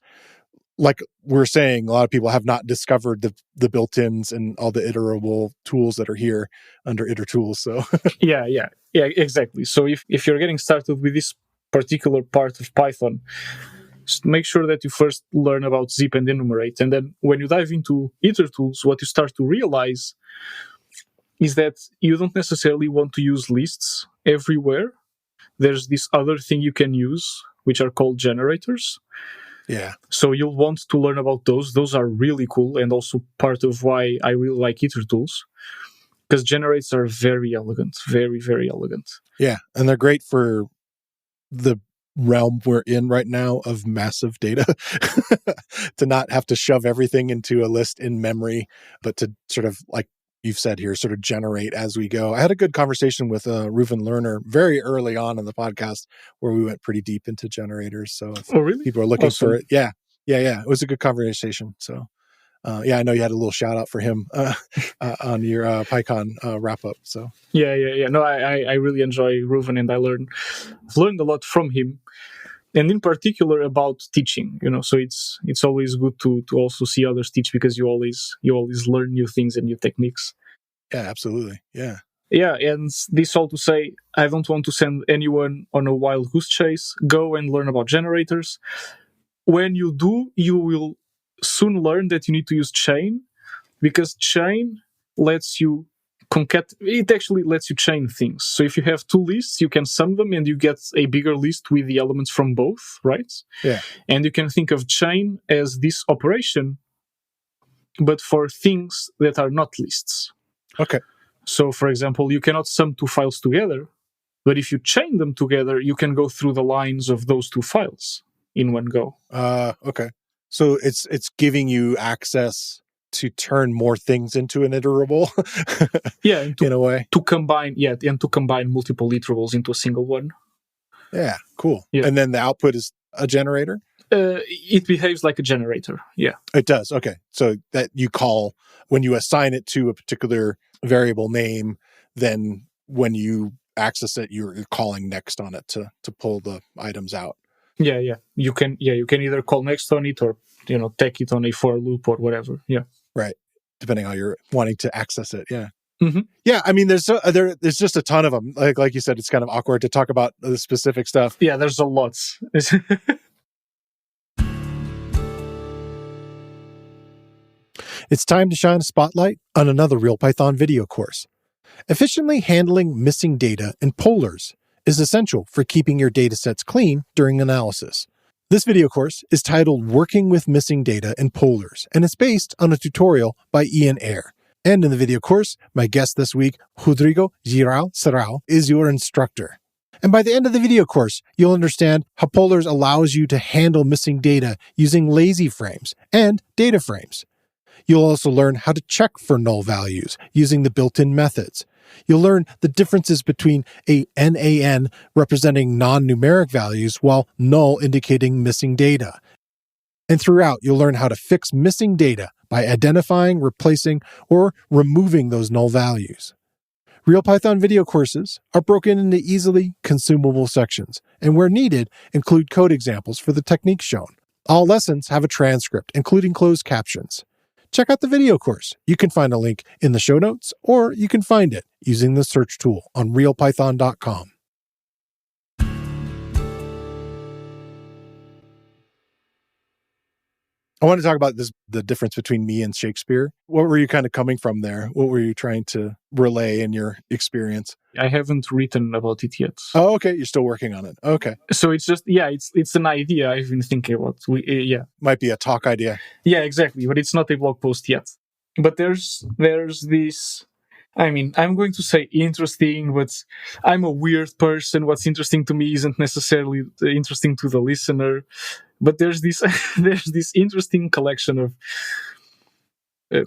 Speaker 1: like we're saying, a lot of people have not discovered the built-ins and all the iterable tools that are here under itertools. So
Speaker 2: yeah, exactly. So if you're getting started with this particular part of Python, just make sure that you first learn about zip and enumerate. And then when you dive into itertools, what you start to realize is that you don't necessarily want to use lists everywhere. There's this other thing you can use, which are called generators.
Speaker 1: Yeah.
Speaker 2: So you'll want to learn about those. Those are really cool, and also part of why I really like itertools, because generators are very elegant, very, very elegant.
Speaker 1: Yeah, and they're great for the realm we're in right now of massive data, to not have to shove everything into a list in memory, but to sort of, like you've said here, sort of generate as we go. I had a good conversation with Reuven Lerner very early on in the podcast where we went pretty deep into generators. So if people are looking for it, yeah, it was a good conversation. So I know you had a little shout out for him on your PyCon wrap up. So
Speaker 2: yeah. No, I really enjoy Reuven, and I've learned a lot from him, and in particular about teaching. So it's always good to also see others teach, because you always learn new things and new techniques.
Speaker 1: Yeah, absolutely. Yeah.
Speaker 2: Yeah, and this all to say, I don't want to send anyone on a wild goose chase. Go and learn about generators. When you do, you will soon learn that you need to use chain, because chain lets you it actually lets you chain things. So if you have two lists, you can sum them and you get a bigger list with the elements from both, right?
Speaker 1: Yeah.
Speaker 2: And you can think of chain as this operation, but for things that are not lists.
Speaker 1: Okay.
Speaker 2: So, for example, you cannot sum two files together, but if you chain them together, you can go through the lines of those two files in one go.
Speaker 1: Okay. So it's giving you access to turn more things into an iterable.
Speaker 2: Yeah,
Speaker 1: in a way.
Speaker 2: To combine multiple iterables into a single one.
Speaker 1: Yeah, cool.
Speaker 2: Yeah.
Speaker 1: And then the output is a generator?
Speaker 2: It behaves like a generator, yeah.
Speaker 1: It does, okay. So that you call, when you assign it to a particular variable name, then when you access it, you're calling next on it to pull the items out.
Speaker 2: Yeah. You can either call next on it or take it on a for loop or whatever. Yeah.
Speaker 1: Right. Depending on how you're wanting to access it. Yeah.
Speaker 2: Mm-hmm.
Speaker 1: Yeah. I mean, there's just a ton of them. Like you said, it's kind of awkward to talk about the specific stuff.
Speaker 2: Yeah. There's a lot.
Speaker 1: It's time to shine a spotlight on another Real Python video course. Efficiently handling missing data in polars is essential for keeping your datasets clean during analysis. This video course is titled Working with Missing Data in Polars, and it's based on a tutorial by Ian Eyre. And in the video course, my guest this week, Rodrigo Girão Serrão, is your instructor. And by the end of the video course, you'll understand how polars allows you to handle missing data using lazy frames and data frames. You'll also learn how to check for null values using the built-in methods. You'll learn the differences between a NaN representing non-numeric values while null indicating missing data. And throughout, you'll learn how to fix missing data by identifying, replacing, or removing those null values. Real Python video courses are broken into easily consumable sections, and where needed, include code examples for the techniques shown. All lessons have a transcript, including closed captions. Check out the video course. You can find a link in the show notes, or you can find it using the search tool on realpython.com. I want to talk about the difference between me and Shakespeare. What were you kind of coming from there? What were you trying to relay in your experience?
Speaker 2: I haven't written about it yet.
Speaker 1: Oh, okay. You're still working on it. Okay.
Speaker 2: So it's just, it's an idea I've been thinking about.
Speaker 1: Might be a talk idea.
Speaker 2: Yeah, exactly. But it's not a blog post yet. But there's this, I'm going to say interesting, but I'm a weird person. What's interesting to me isn't necessarily interesting to the listener. But there's this interesting collection of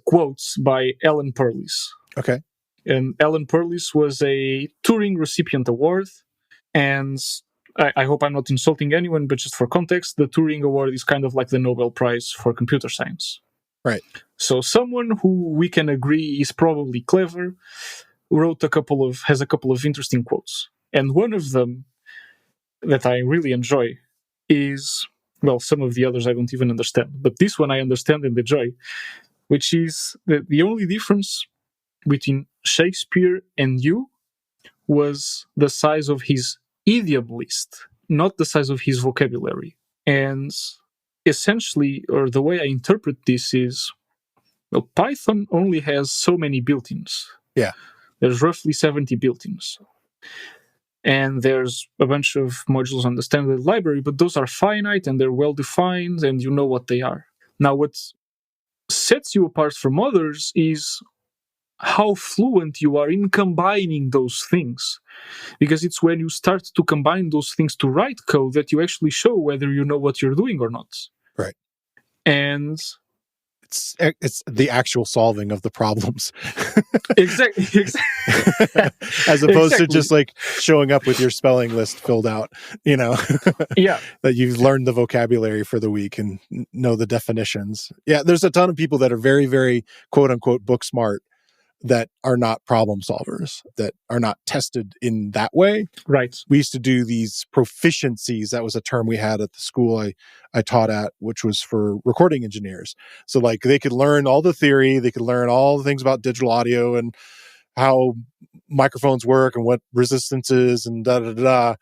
Speaker 2: quotes by Alan Perlis.
Speaker 1: Okay.
Speaker 2: And Alan Perlis was a Turing recipient award. And I hope I'm not insulting anyone, but just for context, the Turing Award is kind of like the Nobel Prize for computer science.
Speaker 1: Right.
Speaker 2: So someone who we can agree is probably clever has a couple of interesting quotes. And one of them that I really enjoy is, well, some of the others I don't even understand, but this one I understand and enjoy, which is that the only difference between Shakespeare and you was the size of his idiom list, not the size of his vocabulary. And essentially, or the way I interpret this is, well, Python only has so many built-ins.
Speaker 1: Yeah.
Speaker 2: There's roughly 70 built-ins. And there's a bunch of modules on the standard library, but those are finite and they're well-defined and you know what they are. Now, what sets you apart from others is how fluent you are in combining those things. Because it's when you start to combine those things to write code that you actually show whether you know what you're doing or not.
Speaker 1: Right.
Speaker 2: And
Speaker 1: it's the actual solving of the problems.
Speaker 2: Exactly.
Speaker 1: As opposed to just like showing up with your spelling list filled out,
Speaker 2: Yeah.
Speaker 1: That you've learned the vocabulary for the week and know the definitions. Yeah, there's a ton of people that are very, very quote unquote book smart that are not problem solvers, that are not tested in that way.
Speaker 2: Right.
Speaker 1: We used to do these proficiencies. That was a term we had at the school I taught at, which was for recording engineers. So like they could learn all the theory, they could learn all the things about digital audio and how microphones work and what resistance is and da-da-da-da.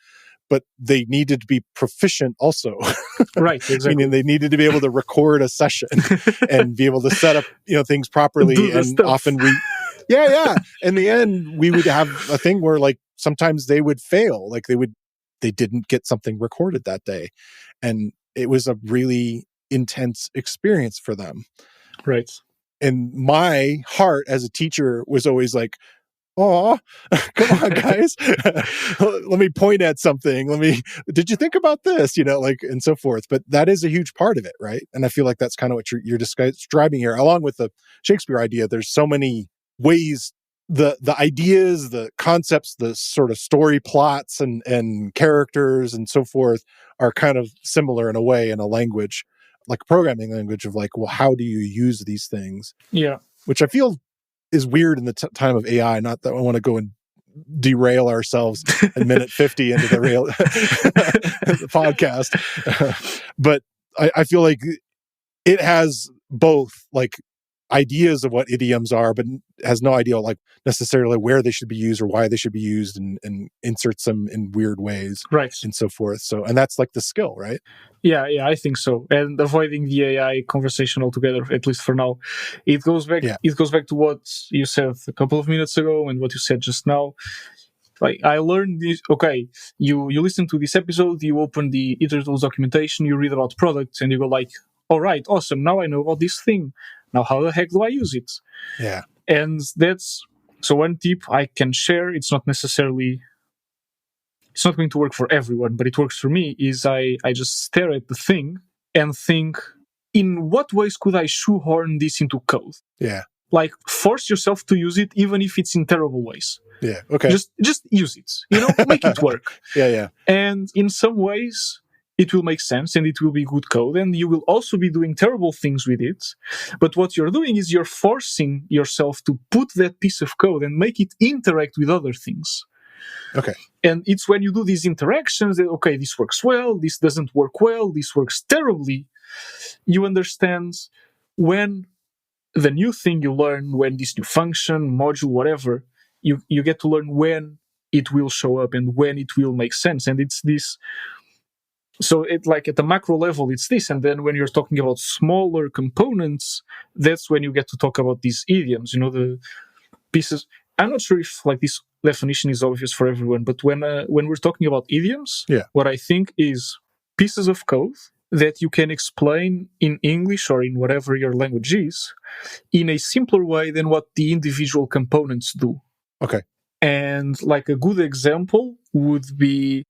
Speaker 1: but they needed to be proficient also.
Speaker 2: Right, exactly.
Speaker 1: Meaning they needed to be able to record a session and be able to set up, things properly. And
Speaker 2: stuff.
Speaker 1: often in the end, we would have a thing where like sometimes they would fail, like they didn't get something recorded that day. And it was a really intense experience for them.
Speaker 2: Right.
Speaker 1: And my heart as a teacher was always like, oh, come on, guys. Let me point at something. Did you think about this? And so forth. But that is a huge part of it, right? And I feel like that's kind of what you're describing here, along with the Shakespeare idea. There's so many ways, the ideas, the concepts, the sort of story plots and characters and so forth are kind of similar in a way in a language, like a programming language of like, well, how do you use these things?
Speaker 2: Yeah.
Speaker 1: Which I feel is weird in the time of AI. Not that I want to go and derail ourselves in minute 50 into the the podcast. But I feel like it has both like ideas of what idioms are, but has no idea like necessarily where they should be used or why they should be used, and inserts them in weird ways,
Speaker 2: right,
Speaker 1: and so forth. So, and that's like the skill, right?
Speaker 2: Yeah, I think so. And avoiding the AI conversation altogether, at least for now, it goes back. Yeah. It goes back to what you said a couple of minutes ago and what you said just now. Like I learned this. Okay, you listen to this episode, you open the itertools documentation, you read about products, and you go like, "All right, awesome. Now I know about this thing. Now how the heck do I use it?"
Speaker 1: Yeah.
Speaker 2: And that's so one tip I can share. It's not going to work for everyone, but it works for me, is I just stare at the thing and think, in what ways could I shoehorn this into code?
Speaker 1: Yeah.
Speaker 2: Like, force yourself to use it, even if it's in terrible ways.
Speaker 1: Yeah, okay.
Speaker 2: Just use it, make it work.
Speaker 1: Yeah.
Speaker 2: And in some ways, it will make sense and it will be good code, and you will also be doing terrible things with it. But what you're doing is you're forcing yourself to put that piece of code and make it interact with other things.
Speaker 1: Okay.
Speaker 2: And it's when you do these interactions that, okay, this works well, this doesn't work well, this works terribly, you understand when the new thing you learn, when this new function, module, whatever, you get to learn when it will show up and when it will make sense. And it's this. So it like at the macro level, it's this. And then when you're talking about smaller components, that's when you get to talk about these idioms, the pieces. I'm not sure if like this definition is obvious for everyone, but when we're talking about idioms, what I think is pieces of code that you can explain in English or in whatever your language is in a simpler way than what the individual components do.
Speaker 1: Okay.
Speaker 2: And like a good example would be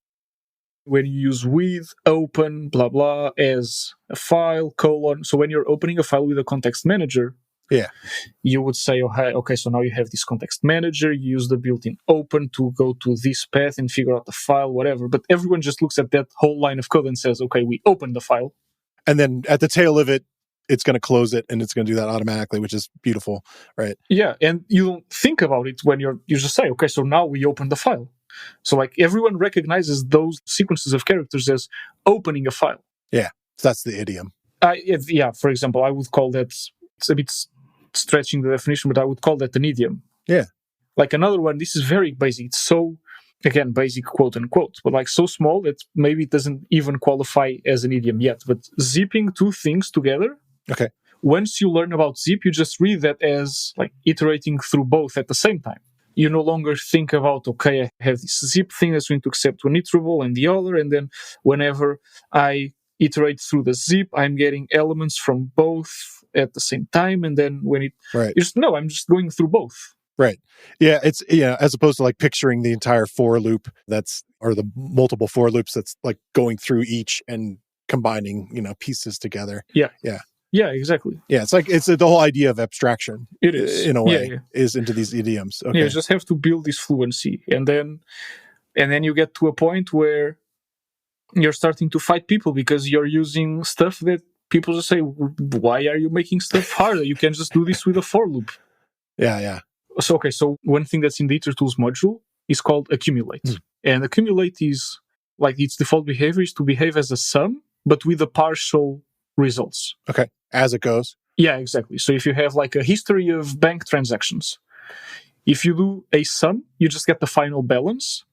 Speaker 2: when you use with, open, blah, blah, as a file, colon. So when you're opening a file with a context manager, you would say, okay, so now you have this context manager, you use the built-in open to go to this path and figure out the file, whatever. But everyone just looks at that whole line of code and says, okay, we opened the file.
Speaker 1: And then at the tail of it, it's going to close it and it's going to do that automatically, which is beautiful, right?
Speaker 2: Yeah, and you don't think about it when you just say, okay, so now we open the file. So like everyone recognizes those sequences of characters as opening a file.
Speaker 1: Yeah, so that's the idiom.
Speaker 2: For example, I would call that, it's a bit stretching the definition, but I would call that an idiom.
Speaker 1: Yeah.
Speaker 2: Like another one, this is very basic. It's so, again, basic quote unquote, but like so small that maybe it doesn't even qualify as an idiom yet. But zipping two things together.
Speaker 1: Okay.
Speaker 2: Once you learn about zip, you just read that as like iterating through both at the same time. You no longer think about, okay, I have this zip thing that's going to accept one iterable and the other, and then whenever I iterate through the zip, I'm getting elements from both at the same time, and then when it I'm just going through both.
Speaker 1: Right. Yeah, it's as opposed to like picturing the entire for loop or the multiple for loops that's like going through each and combining, pieces together.
Speaker 2: Yeah.
Speaker 1: Yeah.
Speaker 2: Yeah, exactly.
Speaker 1: Yeah, it's the whole idea of abstraction.
Speaker 2: It is,
Speaker 1: in a way, is into these idioms. Okay.
Speaker 2: Yeah, you just have to build this fluency, and then you get to a point where you're starting to fight people because you're using stuff that people just say, "Why are you making stuff harder? You can just do this with a for loop."
Speaker 1: Yeah.
Speaker 2: So one thing that's in the itertools module is called accumulate, and accumulate is like its default behavior is to behave as a sum, but with a partial results.
Speaker 1: Okay. As it goes.
Speaker 2: Yeah, exactly. So if you have like a history of bank transactions, if you do a sum, you just get the final balance.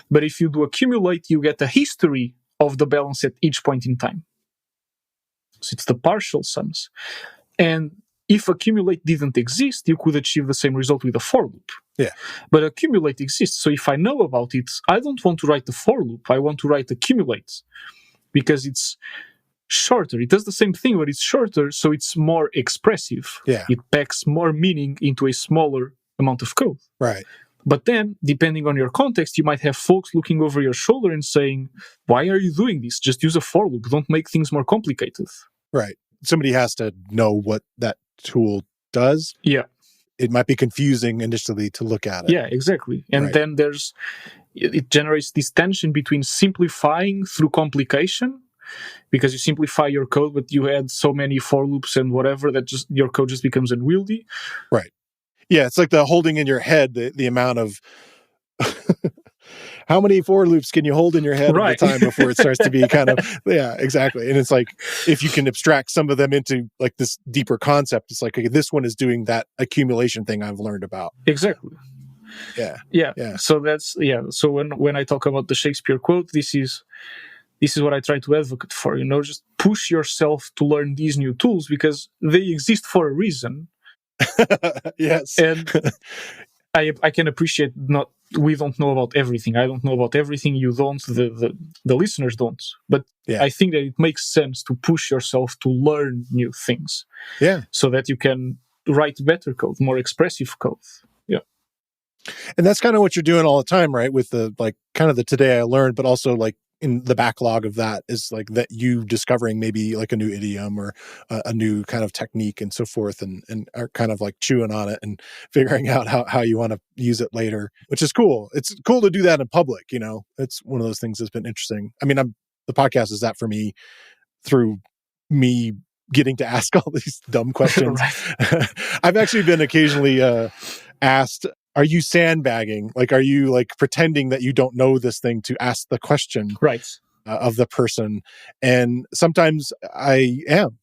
Speaker 2: But if you do accumulate, you get a history of the balance at each point in time. So it's the partial sums. And if accumulate didn't exist, you could achieve the same result with a for loop.
Speaker 1: Yeah.
Speaker 2: But accumulate exists. So if I know about it, I don't want to write the for loop. I want to write accumulate because it's shorter. It does the same thing, but it's shorter, so it's more expressive.
Speaker 1: Yeah.
Speaker 2: It packs more meaning into a smaller amount of code.
Speaker 1: Right.
Speaker 2: But then, depending on your context, you might have folks looking over your shoulder and saying, why are you doing this? Just use a for loop. Don't make things more complicated.
Speaker 1: Right. Somebody has to know what that tool does.
Speaker 2: Yeah.
Speaker 1: It might be confusing initially to look at it.
Speaker 2: Yeah, exactly. And then it generates this tension between simplifying through complication, because you simplify your code, but you add so many for loops and whatever that just your code just becomes unwieldy.
Speaker 1: Right. Yeah, it's like the holding in your head, the amount of how many for loops can you hold in your head at a time before it starts to be kind of, yeah, exactly. And it's like, if you can abstract some of them into like this deeper concept, it's like, okay, this one is doing that accumulation thing I've learned about.
Speaker 2: Exactly.
Speaker 1: Yeah.
Speaker 2: So that's, so when I talk about the Shakespeare quote, this is what I try to advocate for, just push yourself to learn these new tools because they exist for a reason.
Speaker 1: Yes.
Speaker 2: And I can appreciate we don't know about everything. I don't know about everything. You don't, the listeners don't. But I think that it makes sense to push yourself to learn new things.
Speaker 1: Yeah.
Speaker 2: So that you can write better code, more expressive code. Yeah.
Speaker 1: And that's kind of what you're doing all the time, right? With the kind of the today I learned, but also like in the backlog of that is like that you discovering maybe like a new idiom or a new kind of technique and so forth, and are kind of like chewing on it and figuring out how you want to use it later, which is cool. It's cool to do that in public. It's one of those things that's been interesting. I mean, the podcast is that for me through me getting to ask all these dumb questions. I've actually been occasionally asked, are you sandbagging? Like, are you like pretending that you don't know this thing to ask the question of the person? And sometimes I am,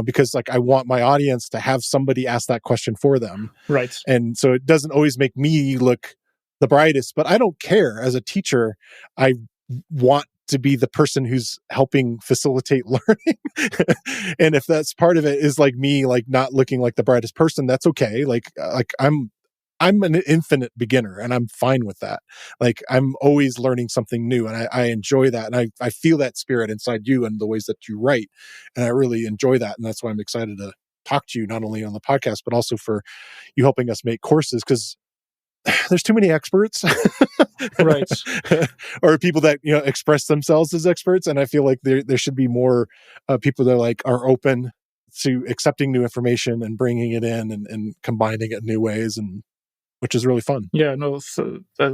Speaker 1: because like I want my audience to have somebody ask that question for them.
Speaker 2: Right.
Speaker 1: And so it doesn't always make me look the brightest, but I don't care. As a teacher, I want to be the person who's helping facilitate learning. And if that's part of it is like me, like not looking like the brightest person, that's okay. Like I'm an infinite beginner and I'm fine with that. Like I'm always learning something new and I enjoy that. And I feel that spirit inside you and the ways that you write. And I really enjoy that. And that's why I'm excited to talk to you, not only on the podcast, but also for you helping us make courses, because there's too many experts.
Speaker 2: Right.
Speaker 1: Or people that, express themselves as experts. And I feel like there should be more people that are open to accepting new information and bringing it in and combining it in new ways, and which is really fun.
Speaker 2: Yeah, no,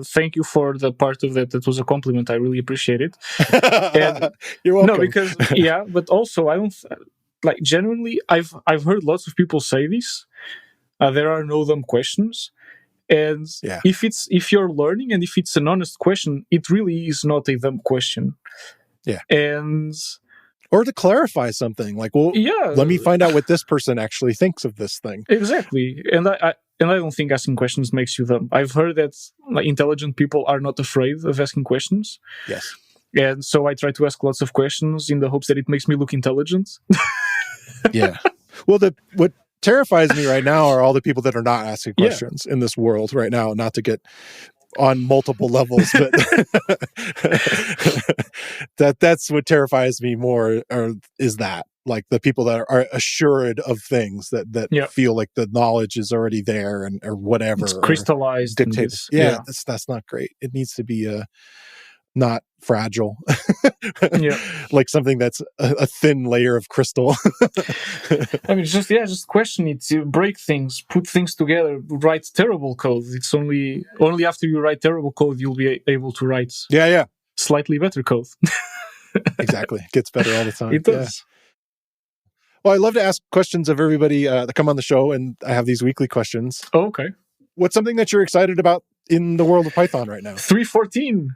Speaker 2: thank you for the part of that. That was a compliment. I really appreciate it. And,
Speaker 1: you're welcome.
Speaker 2: No, because, but also I don't, genuinely, I've heard lots of people say this. There are no dumb questions. And if you're learning and if it's an honest question, it really is not a dumb question.
Speaker 1: Yeah.
Speaker 2: And...
Speaker 1: Or to clarify something like, let me find out what this person actually thinks of this thing.
Speaker 2: Exactly. And I don't think asking questions makes you dumb. I've heard that intelligent people are not afraid of asking questions.
Speaker 1: Yes.
Speaker 2: And so I try to ask lots of questions in the hopes that it makes me look intelligent.
Speaker 1: Yeah. Well, what terrifies me right now are all the people that are not asking questions in this world right now, not to get on multiple levels, but that's what terrifies me more, is that like the people that are assured of things that feel like the knowledge is already there or whatever,
Speaker 2: it's crystallized,
Speaker 1: dictated. That's not great. It needs to be not fragile, like something that's a thin layer of crystal.
Speaker 2: I mean, just question it, you break things, put things together, write terrible code. It's only after you write terrible code you'll be able to write slightly better code.
Speaker 1: Exactly. It gets better all the time.
Speaker 2: It does.
Speaker 1: Well, I love to ask questions of everybody that come on the show, and I have these weekly questions.
Speaker 2: Oh, okay.
Speaker 1: What's something that you're excited about in the world of Python right now?
Speaker 2: 3.14.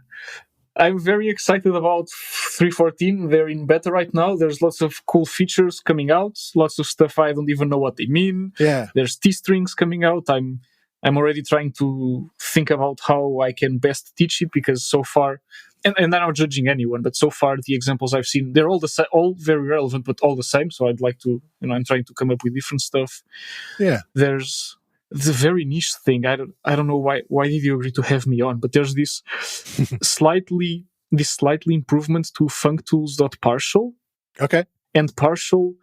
Speaker 2: I'm very excited about 3.14. They're in beta right now. There's lots of cool features coming out. Lots of stuff I don't even know what they mean.
Speaker 1: Yeah.
Speaker 2: There's T-strings coming out. I'm I'm already trying to think about how I can best teach it, because so far, and I'm not judging anyone, but so far the examples I've seen, they're all all very relevant, but all the same. So I'd like to, I'm trying to come up with different stuff.
Speaker 1: Yeah.
Speaker 2: There's the very niche thing. I don't know why did you agree to have me on, but there's this slightly improvement to functools.partial.
Speaker 1: Okay.
Speaker 2: And partial,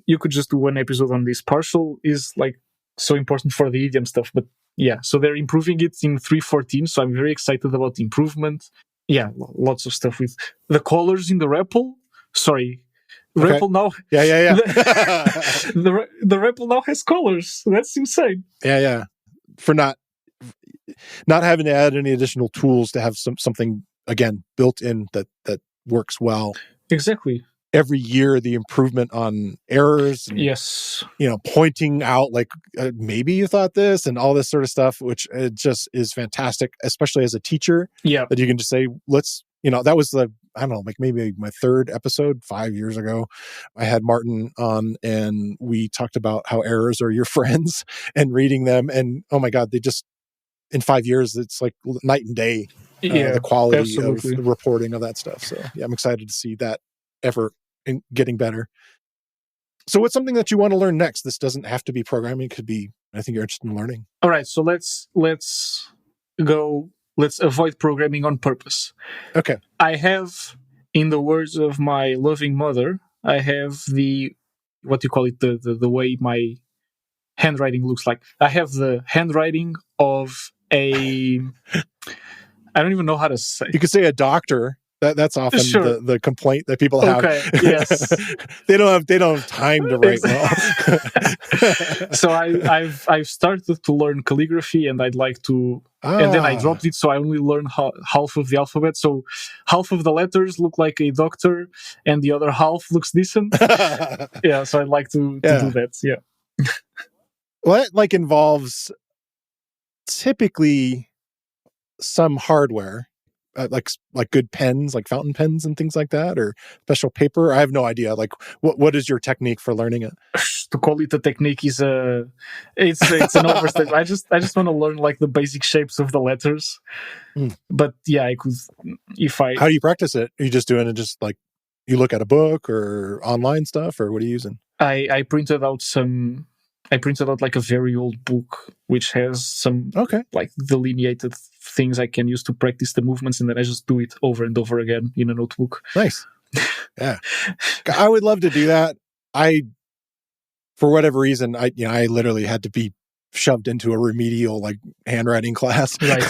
Speaker 2: you could just do one episode on this. Partial is like so important for the idiom stuff, but yeah, so they're improving it in 3.14, so I'm very excited about the improvement. Yeah, lots of stuff with the colors in the REPL. Sorry,
Speaker 1: okay.
Speaker 2: REPL now.
Speaker 1: Yeah.
Speaker 2: The REPL now has colors. That's insane.
Speaker 1: Yeah. For not having to add any additional tools to have something again built in that works well.
Speaker 2: Exactly.
Speaker 1: Every year, the improvement on errors. And,
Speaker 2: yes.
Speaker 1: Pointing out like maybe you thought this and all this sort of stuff, which it just is fantastic, especially as a teacher.
Speaker 2: Yeah.
Speaker 1: That you can just say, let's, that was I don't know, like maybe my third episode 5 years ago. I had Martin on and we talked about how errors are your friends and reading them. And oh my God, they just, in 5 years, it's like night and day, the quality
Speaker 2: absolutely.
Speaker 1: of the reporting of that stuff. So yeah, I'm excited to see that effort in getting better. So what's something that you want to learn next? This doesn't have to be programming. It could be anything you're interested in learning.
Speaker 2: All right. So let's avoid programming on purpose.
Speaker 1: Okay.
Speaker 2: I have, in the words of my loving mother, I have the way my handwriting looks like. I have the handwriting of a I don't even know how to say.
Speaker 1: You could say a doctor. That's often
Speaker 2: sure.
Speaker 1: the complaint that people have.
Speaker 2: Okay. Yes.
Speaker 1: they don't have time to write well.
Speaker 2: So I've started to learn calligraphy, and I'd like to. And then I dropped it, so I only learned half of the alphabet. So half of the letters look like a doctor, and the other half looks decent. Yeah. So I'd like to do that. Yeah.
Speaker 1: Well, that involves typically some hardware. Like good pens, like fountain pens and things like that, or special paper. I have no idea. Like, what is your technique for learning it?
Speaker 2: To call it a technique is it's an overstatement. I just want to learn like the basic shapes of the letters. But yeah, I could if I.
Speaker 1: How do you practice it? Are you just doing it just like you look at a book or online stuff, or what are you using?
Speaker 2: I printed out like a very old book which has some like delineated things I can use to practice the movements, and then I just do it over and over again in a notebook.
Speaker 1: Nice. Yeah. I would love to do that. For whatever reason, I literally had to be shoved into a remedial handwriting class.
Speaker 2: Right.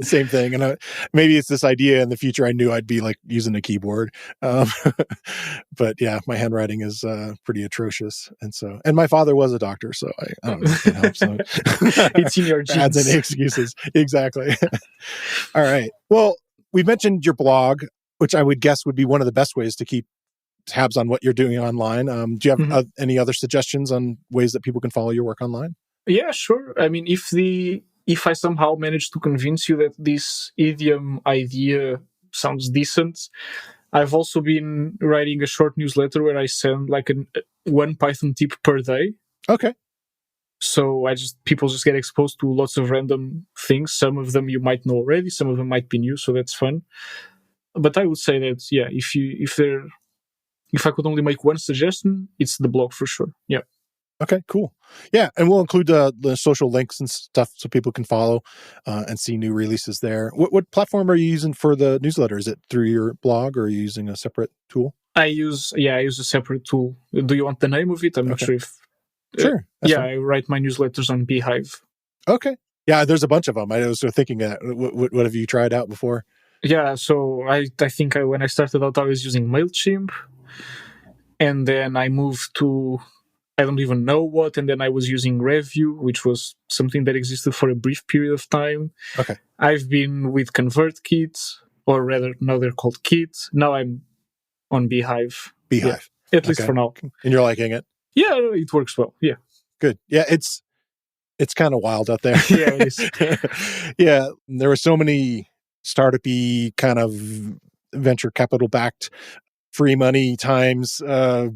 Speaker 1: Same thing. And maybe it's this idea in the future I knew I'd be using a keyboard. But yeah, my handwriting is pretty atrocious. And my father was a doctor, so I don't know if that helps.
Speaker 2: It's in your genes.
Speaker 1: Adds any excuses. Exactly. All right. Well, we mentioned your blog, which I would guess would be one of the best ways to keep tabs on what you're doing online. Do you have any other suggestions on ways that people can follow your work online?
Speaker 2: Yeah, sure. I mean, if I somehow manage to convince you that this idiom idea sounds decent, I've also been writing a short newsletter where I send one Python tip per day.
Speaker 1: Okay.
Speaker 2: So people just get exposed to lots of random things. Some of them you might know already, some of them might be new, so that's fun. But I would say that if I could only make one suggestion, it's the blog for sure. Yeah.
Speaker 1: Okay, cool. Yeah, and we'll include the social links and stuff so people can follow and see new releases there. What platform are you using for the newsletter? Is it through your blog, or are you using a separate tool?
Speaker 2: I use a separate tool. Do you want the name of it? I'm not sure if...
Speaker 1: Sure.
Speaker 2: Fine. I write my newsletters on Beehive.
Speaker 1: Okay. Yeah, there's a bunch of them. I was thinking that. What have you tried out before?
Speaker 2: Yeah, so I think when I started out, I was using MailChimp. And then I moved to... I don't even know what, and then I was using Review, which was something that existed for a brief period of time.
Speaker 1: Okay.
Speaker 2: I've been with ConvertKit, or rather, now they're called Kit. Now I'm on Beehive.
Speaker 1: Beehive.
Speaker 2: Yeah, at least for now.
Speaker 1: And you're liking it?
Speaker 2: Yeah, it works well. Yeah.
Speaker 1: Good. Yeah, it's kind of wild out there.
Speaker 2: Yeah, it is.
Speaker 1: Yeah, there were so many startup-y kind of venture capital-backed free money times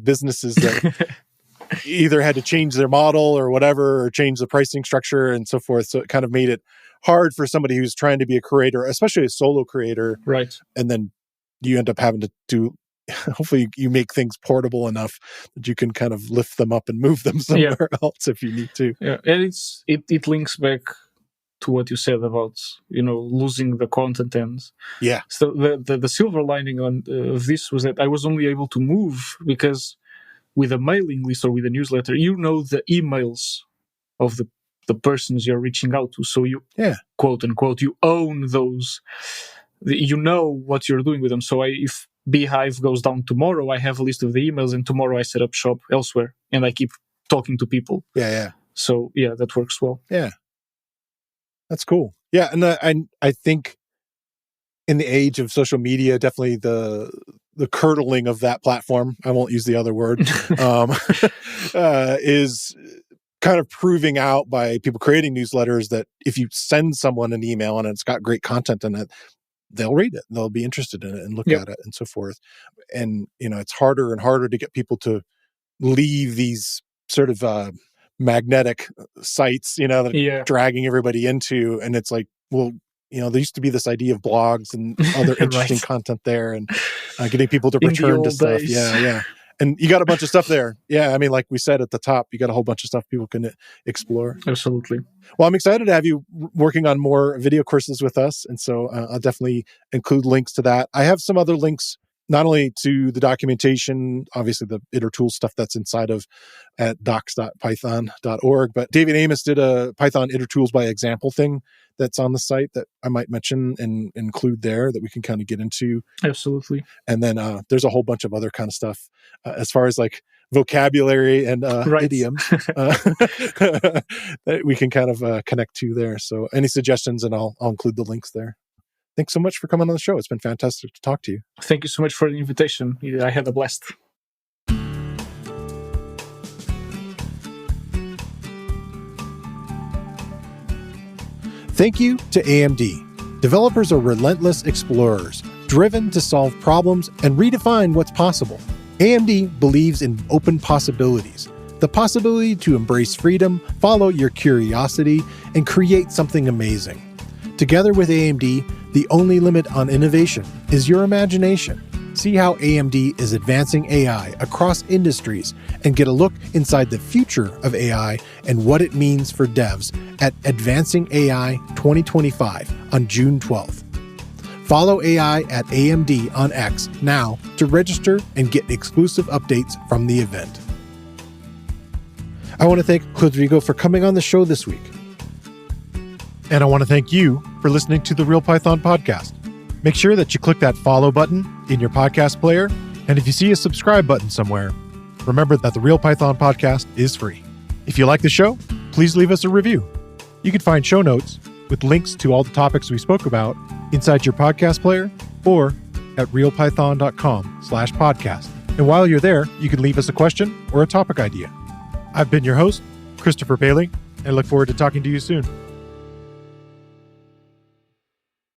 Speaker 1: businesses that either had to change their model or whatever, or change the pricing structure and so forth. So it kind of made it hard for somebody who's trying to be a creator, especially a solo creator.
Speaker 2: Right.
Speaker 1: And then you end up having to do, hopefully you make things portable enough that you can kind of lift them up and move them somewhere else if you need to.
Speaker 2: Yeah, and it links back to what you said about, losing the content ends.
Speaker 1: Yeah.
Speaker 2: So the silver lining of this was that I was only able to move because with a mailing list or with a newsletter, the emails of the persons you're reaching out to. So you, quote unquote, you own those. You know what you're doing with them. So if Beehive goes down tomorrow, I have a list of the emails, and tomorrow I set up shop elsewhere and I keep talking to people.
Speaker 1: Yeah.
Speaker 2: So that works well.
Speaker 1: Yeah. That's cool. Yeah. And I think in the age of social media, definitely the curdling of that platform, I won't use the other word, is kind of proving out by people creating newsletters that if you send someone an email and it's got great content in it, they'll read it, they'll be interested in it and look at it and so forth. And, it's harder and harder to get people to leave these sort of magnetic sites, that dragging everybody into. And it's like, well, there used to be this idea of blogs and other interesting content there, and getting people to return to stuff.
Speaker 2: Days.
Speaker 1: Yeah. And you got a bunch of stuff there. Yeah. I mean, like we said at the top, you got a whole bunch of stuff people can explore.
Speaker 2: Absolutely.
Speaker 1: Well, I'm excited to have you working on more video courses with us. And so I'll definitely include links to that. I have some other links, not only to the documentation, obviously the itertools stuff that's inside of at docs.python.org, but David Amos did a Python itertools by example thing that's on the site that I might mention and include there that we can kind of get into.
Speaker 2: Absolutely.
Speaker 1: And then there's a whole bunch of other kind of stuff as far as like vocabulary and idioms that we can kind of connect to there. So any suggestions, and I'll include the links there. Thanks so much for coming on the show. It's been fantastic to talk to you.
Speaker 2: Thank you so much for the invitation. I had a blast.
Speaker 1: Thank you to AMD. Developers are relentless explorers, driven to solve problems and redefine what's possible. AMD believes in open possibilities, the possibility to embrace freedom, follow your curiosity, and create something amazing. Together with AMD, the only limit on innovation is your imagination. See how AMD is advancing AI across industries and get a look inside the future of AI and what it means for devs at Advancing AI 2025 on June 12th. Follow AI at AMD on X now to register and get exclusive updates from the event. I want to thank Rodrigo for coming on the show this week. And I want to thank you for listening to the Real Python Podcast. Make sure that you click that follow button in your podcast player. And if you see a subscribe button somewhere, remember that the Real Python Podcast is free. If you like the show, please leave us a review. You can find show notes with links to all the topics we spoke about inside your podcast player or at realpython.com/podcast. And while you're there, you can leave us a question or a topic idea. I've been your host, Christopher Bailey, and look forward to talking to you soon.